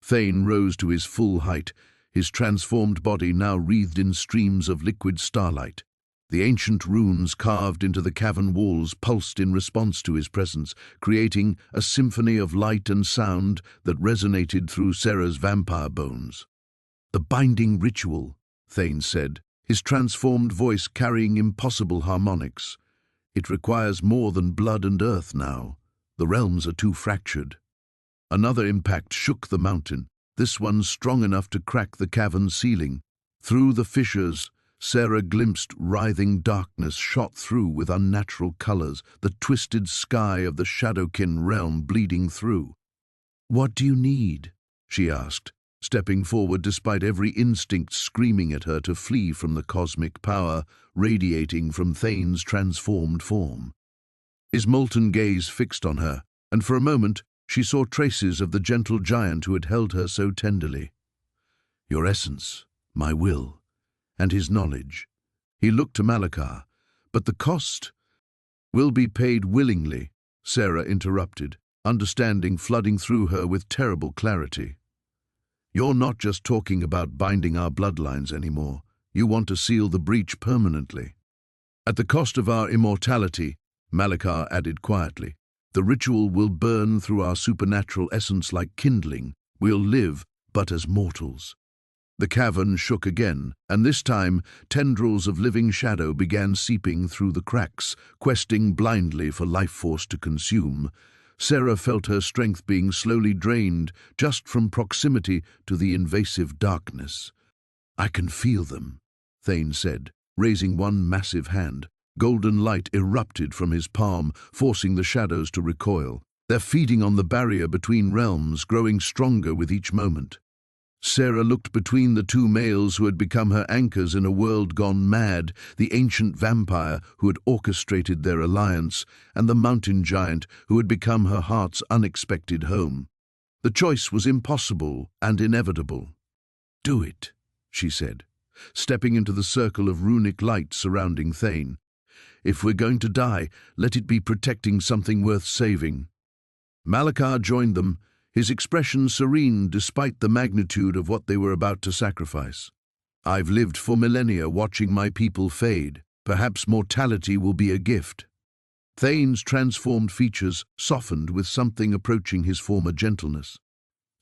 Thane rose to his full height, his transformed body now wreathed in streams of liquid starlight. The ancient runes carved into the cavern walls pulsed in response to his presence, creating a symphony of light and sound that resonated through Sarah's vampire bones. "The binding ritual," Thane said, his transformed voice carrying impossible harmonics. "It requires more than blood and earth now. The realms are too fractured." Another impact shook the mountain, this one strong enough to crack the cavern ceiling. Through the fissures, Sarah glimpsed writhing darkness shot through with unnatural colors, the twisted sky of the Shadowkin realm bleeding through. "What do you need?" she asked, stepping forward despite every instinct screaming at her to flee from the cosmic power radiating from Thane's transformed form. His molten gaze fixed on her, and for a moment she saw traces of the gentle giant who had held her so tenderly. "Your essence, my will, and his knowledge." He looked to Malakar. "But the cost will be paid willingly." Sarah interrupted, understanding flooding through her with terrible clarity. You're not just talking about binding our bloodlines anymore. You want to seal the breach permanently. At the cost of our immortality, Malakar added quietly, the ritual will burn through our supernatural essence like kindling. We'll live, but as mortals. The cavern shook again, and this time tendrils of living shadow began seeping through the cracks, questing blindly for life force to consume. Sarah felt her strength being slowly drained just from proximity to the invasive darkness. I can feel them, Thane said, raising one massive hand. Golden light erupted from his palm, forcing the shadows to recoil. They're feeding on the barrier between realms, growing stronger with each moment. Sarah looked between the two males who had become her anchors in a world gone mad, the ancient vampire who had orchestrated their alliance, and the mountain giant who had become her heart's unexpected home. The choice was impossible and inevitable. Do it, she said, stepping into the circle of runic light surrounding Thane. If we're going to die, let it be protecting something worth saving. Malakar joined them, his expression serene despite the magnitude of what they were about to sacrifice. I've lived for millennia watching my people fade. Perhaps mortality will be a gift. Thane's transformed features softened with something approaching his former gentleness.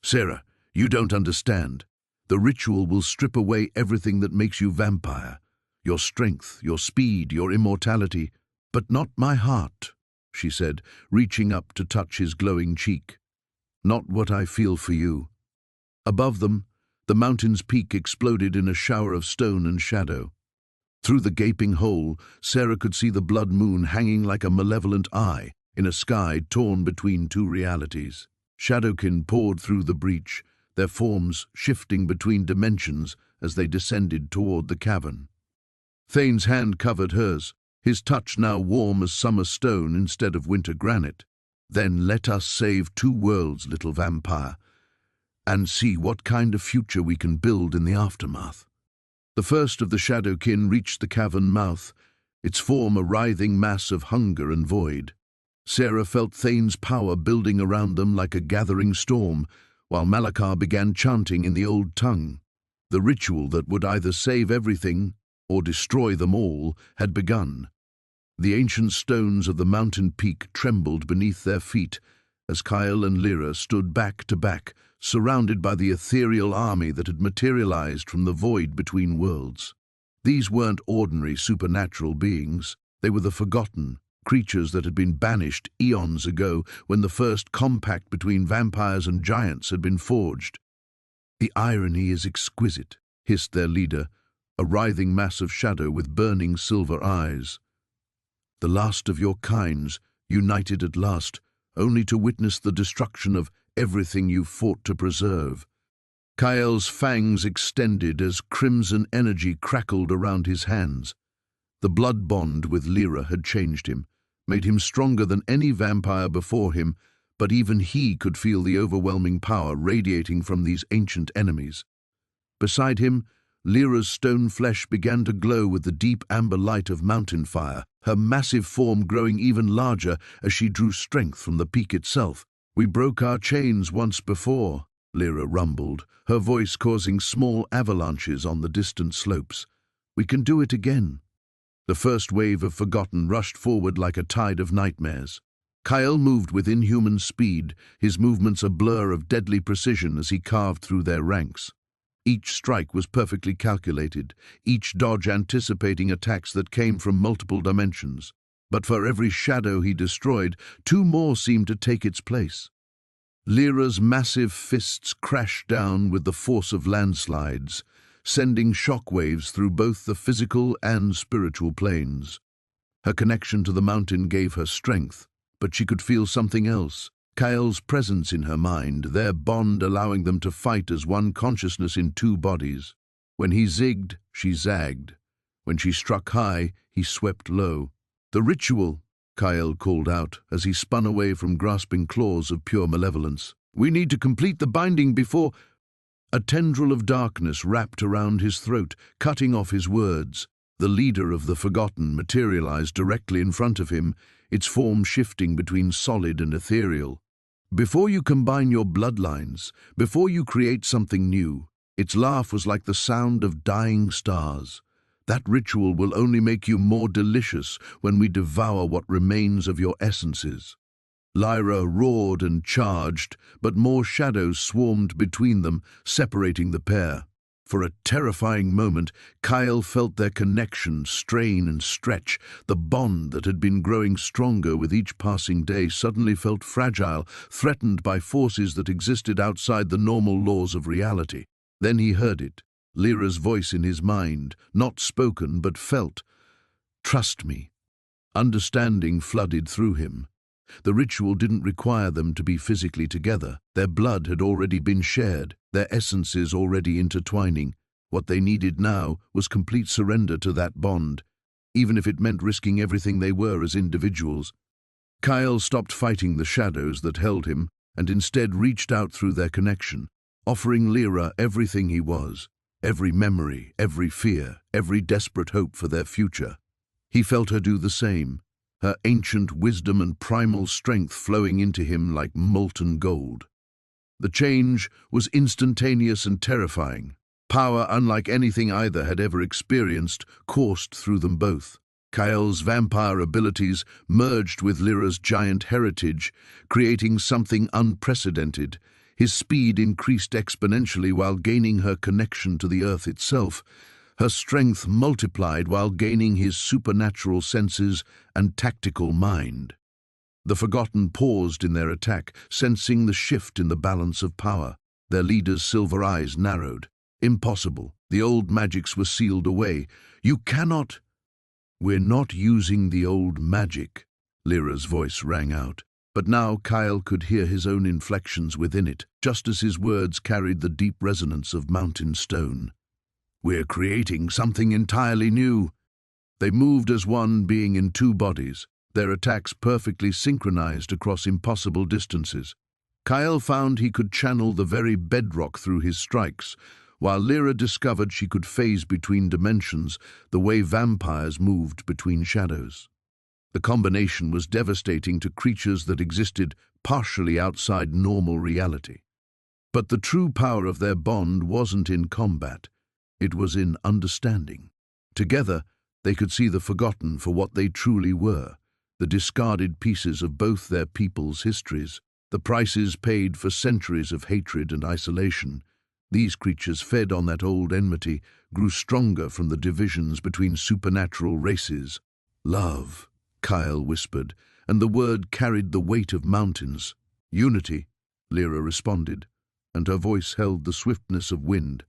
Sarah, you don't understand. The ritual will strip away everything that makes you vampire. Your strength, your speed, your immortality. But not my heart, she said, reaching up to touch his glowing cheek. Not what I feel for you. Above them, the mountain's peak exploded in a shower of stone and shadow. Through the gaping hole, Sarah could see the blood moon hanging like a malevolent eye in a sky torn between two realities. Shadowkin poured through the breach, their forms shifting between dimensions as they descended toward the cavern. Thane's hand covered hers, his touch now warm as summer stone instead of winter granite. Then let us save two worlds, little vampire, and see what kind of future we can build in the aftermath. The first of the Shadowkin reached the cavern mouth, its form a writhing mass of hunger and void. Sarah felt Thane's power building around them like a gathering storm, while Malakar began chanting in the old tongue. The ritual that would either save everything or destroy them all had begun. The ancient stones of the mountain peak trembled beneath their feet as Kyle and Lyra stood back to back, surrounded by the ethereal army that had materialized from the void between worlds. These weren't ordinary supernatural beings. They were the forgotten, creatures that had been banished eons ago when the first compact between vampires and giants had been forged. The irony is exquisite, hissed their leader, a writhing mass of shadow with burning silver eyes. The last of your kinds, united at last, only to witness the destruction of everything you fought to preserve. Kyle's fangs extended as crimson energy crackled around his hands. The blood bond with Lyra had changed him, made him stronger than any vampire before him, but even he could feel the overwhelming power radiating from these ancient enemies. Beside him, Lyra's stone flesh began to glow with the deep amber light of mountain fire, her massive form growing even larger as she drew strength from the peak itself. We broke our chains once before, Lyra rumbled, her voice causing small avalanches on the distant slopes. We can do it again. The first wave of Forgotten rushed forward like a tide of nightmares. Kyle moved with inhuman speed, his movements a blur of deadly precision as he carved through their ranks. Each strike was perfectly calculated, each dodge anticipating attacks that came from multiple dimensions. But for every shadow he destroyed, two more seemed to take its place. Lyra's massive fists crashed down with the force of landslides, sending shockwaves through both the physical and spiritual planes. Her connection to the mountain gave her strength, but she could feel something else. Kyle's presence in her mind, their bond allowing them to fight as one consciousness in two bodies. When he zigged, she zagged. When she struck high, he swept low. The ritual, Kyle called out as he spun away from grasping claws of pure malevolence. We need to complete the binding before... A tendril of darkness wrapped around his throat, cutting off his words. The leader of the Forgotten materialized directly in front of him, its form shifting between solid and ethereal. Before you combine your bloodlines, before you create something new, its laugh was like the sound of dying stars. That ritual will only make you more delicious when we devour what remains of your essences. Lyra roared and charged, but more shadows swarmed between them, separating the pair. For a terrifying moment, Kyle felt their connection strain and stretch. The bond that had been growing stronger with each passing day suddenly felt fragile, threatened by forces that existed outside the normal laws of reality. Then he heard it, Lyra's voice in his mind, not spoken but felt. "Trust me." Understanding flooded through him. The ritual didn't require them to be physically together. Their blood had already been shared, their essences already intertwining. What they needed now was complete surrender to that bond, even if it meant risking everything they were as individuals. Kyle stopped fighting the shadows that held him and instead reached out through their connection, offering Lyra everything he was, every memory, every fear, every desperate hope for their future. He felt her do the same, her ancient wisdom and primal strength flowing into him like molten gold. The change was instantaneous and terrifying. Power unlike anything either had ever experienced coursed through them both. Kyle's vampire abilities merged with Lyra's giant heritage, creating something unprecedented. His speed increased exponentially while gaining her connection to the earth itself. Her strength multiplied while gaining his supernatural senses and tactical mind. The Forgotten paused in their attack, sensing the shift in the balance of power. Their leader's silver eyes narrowed. Impossible. The old magics were sealed away. You cannot... "We're not using the old magic," Lyra's voice rang out. But now Kyle could hear his own inflections within it, just as his words carried the deep resonance of mountain stone. "We're creating something entirely new." They moved as one, being in two bodies, their attacks perfectly synchronized across impossible distances. Kyle found he could channel the very bedrock through his strikes, while Lyra discovered she could phase between dimensions the way vampires moved between shadows. The combination was devastating to creatures that existed partially outside normal reality. But the true power of their bond wasn't in combat. It was in understanding. Together, they could see the Forgotten for what they truly were, the discarded pieces of both their people's histories, the prices paid for centuries of hatred and isolation. These creatures fed on that old enmity, grew stronger from the divisions between supernatural races. "Love," Kyle whispered, and the word carried the weight of mountains. "Unity," Lyra responded, and her voice held the swiftness of wind.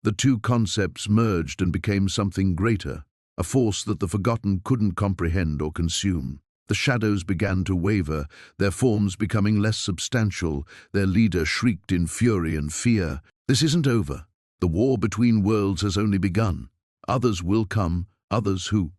The two concepts merged and became something greater, a force that the Forgotten couldn't comprehend or consume. The shadows began to waver, their forms becoming less substantial. Their leader shrieked in fury and fear. "This isn't over. The war between worlds has only begun. Others will come, others who..."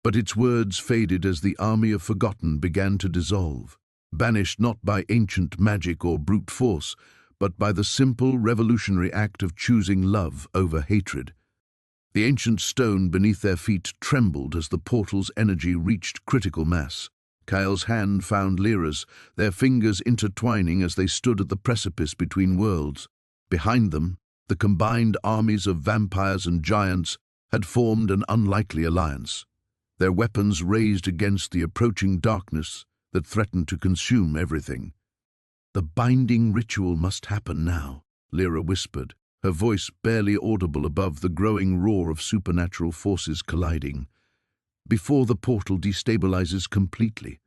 But its words faded as the army of Forgotten began to dissolve, banished not by ancient magic or brute force, but by the simple revolutionary act of choosing love over hatred. The ancient stone beneath their feet trembled as the portal's energy reached critical mass. Kyle's hand found Lyra's, their fingers intertwining as they stood at the precipice between worlds. Behind them, the combined armies of vampires and giants had formed an unlikely alliance, their weapons raised against the approaching darkness that threatened to consume everything. "The binding ritual must happen now," Lyra whispered, her voice barely audible above the growing roar of supernatural forces colliding, "before the portal destabilizes completely."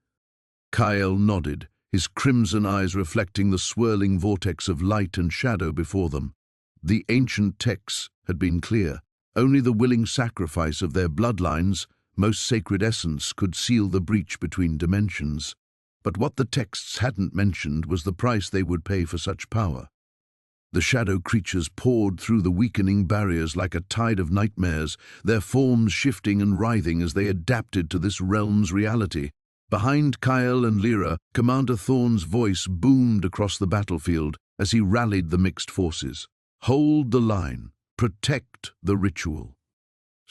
Kyle nodded, his crimson eyes reflecting the swirling vortex of light and shadow before them. The ancient texts had been clear. Only the willing sacrifice of their bloodlines, most sacred essence, could seal the breach between dimensions. But what the texts hadn't mentioned was the price they would pay for such power. The shadow creatures poured through the weakening barriers like a tide of nightmares, their forms shifting and writhing as they adapted to this realm's reality. Behind Kyle and Lyra, Commander Thorn's voice boomed across the battlefield as he rallied the mixed forces. "Hold the line. Protect the ritual.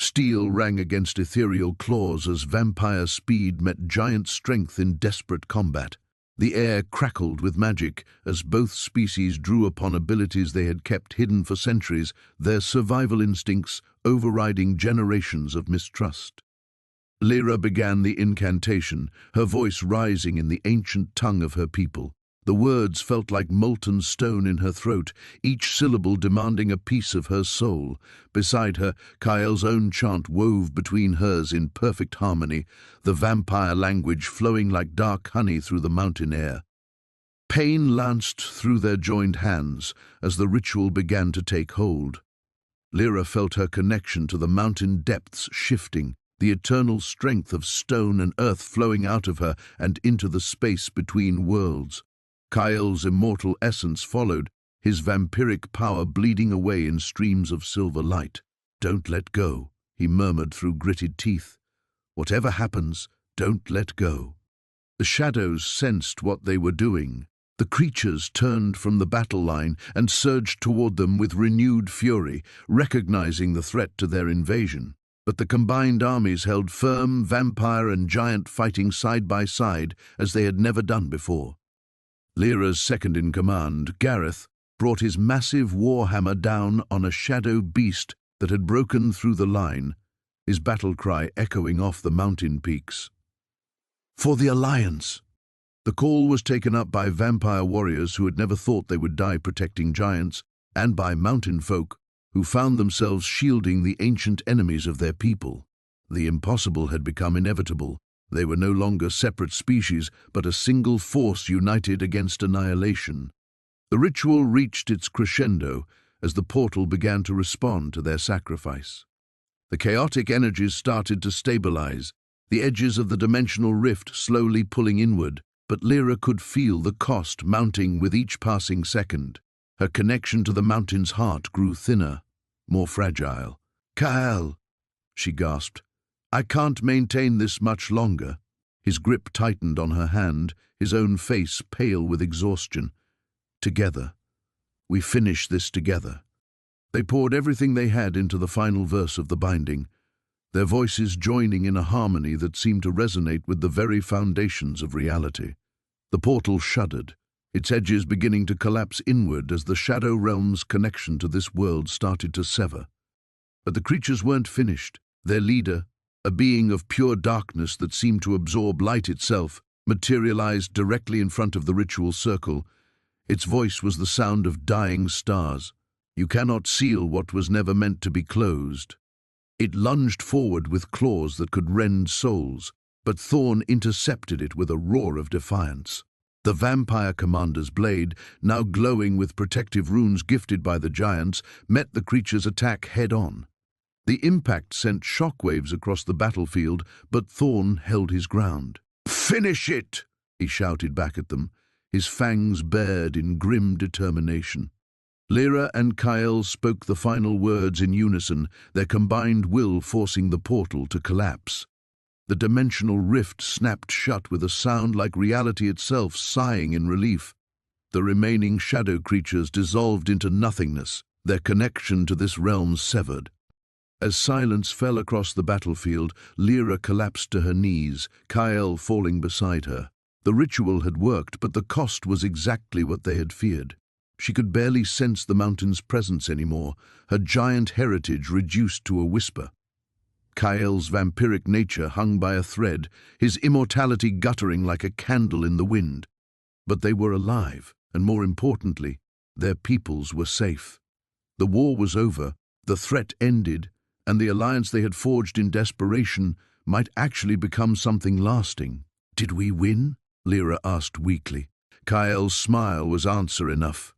Steel rang against ethereal claws as vampire speed met giant strength in desperate combat. The air crackled with magic as both species drew upon abilities they had kept hidden for centuries, their survival instincts overriding generations of mistrust. Lyra began the incantation, her voice rising in the ancient tongue of her people. The words felt like molten stone in her throat, each syllable demanding a piece of her soul. Beside her, Kael's own chant wove between hers in perfect harmony, the vampire language flowing like dark honey through the mountain air. Pain lanced through their joined hands as the ritual began to take hold. Lyra felt her connection to the mountain depths shifting, the eternal strength of stone and earth flowing out of her and into the space between worlds. Kael's immortal essence followed, his vampiric power bleeding away in streams of silver light. "Don't let go," he murmured through gritted teeth. "Whatever happens, don't let go." The shadows sensed what they were doing. The creatures turned from the battle line and surged toward them with renewed fury, recognizing the threat to their invasion. But the combined armies held firm, vampire and giant fighting side by side as they had never done before. Lyra's second-in-command, Gareth, brought his massive warhammer down on a shadow beast that had broken through the line, his battle cry echoing off the mountain peaks. "For the Alliance!" The call was taken up by vampire warriors who had never thought they would die protecting giants, and by mountain folk who found themselves shielding the ancient enemies of their people. The impossible had become inevitable. They were no longer separate species, but a single force united against annihilation. The ritual reached its crescendo as the portal began to respond to their sacrifice. The chaotic energies started to stabilize, the edges of the dimensional rift slowly pulling inward, but Lyra could feel the cost mounting with each passing second. Her connection to the mountain's heart grew thinner, more fragile. "Kael," she gasped, "I can't maintain this much longer." His grip tightened on her hand, his own face pale with exhaustion. "Together. We finish this together." They poured everything they had into the final verse of the binding, their voices joining in a harmony that seemed to resonate with the very foundations of reality. The portal shuddered, its edges beginning to collapse inward as the Shadow Realm's connection to this world started to sever. But the creatures weren't finished. Their leader, a being of pure darkness that seemed to absorb light itself, materialized directly in front of the ritual circle. Its voice was the sound of dying stars. "You cannot seal what was never meant to be closed." It lunged forward with claws that could rend souls, but Thorn intercepted it with a roar of defiance. The vampire commander's blade, now glowing with protective runes gifted by the giants, met the creature's attack head-on. The impact sent shockwaves across the battlefield, but Thorn held his ground. "Finish it!" he shouted back at them, his fangs bared in grim determination. Lyra and Kael spoke the final words in unison, their combined will forcing the portal to collapse. The dimensional rift snapped shut with a sound like reality itself sighing in relief. The remaining shadow creatures dissolved into nothingness, their connection to this realm severed. As silence fell across the battlefield, Lyra collapsed to her knees, Kael falling beside her. The ritual had worked, but the cost was exactly what they had feared. She could barely sense the mountain's presence anymore, her giant heritage reduced to a whisper. Kael's vampiric nature hung by a thread, his immortality guttering like a candle in the wind. But they were alive, and more importantly, their peoples were safe. The war was over, the threat ended, and the alliance they had forged in desperation might actually become something lasting. "Did we win?" Lyra asked weakly. Kael's smile was answer enough.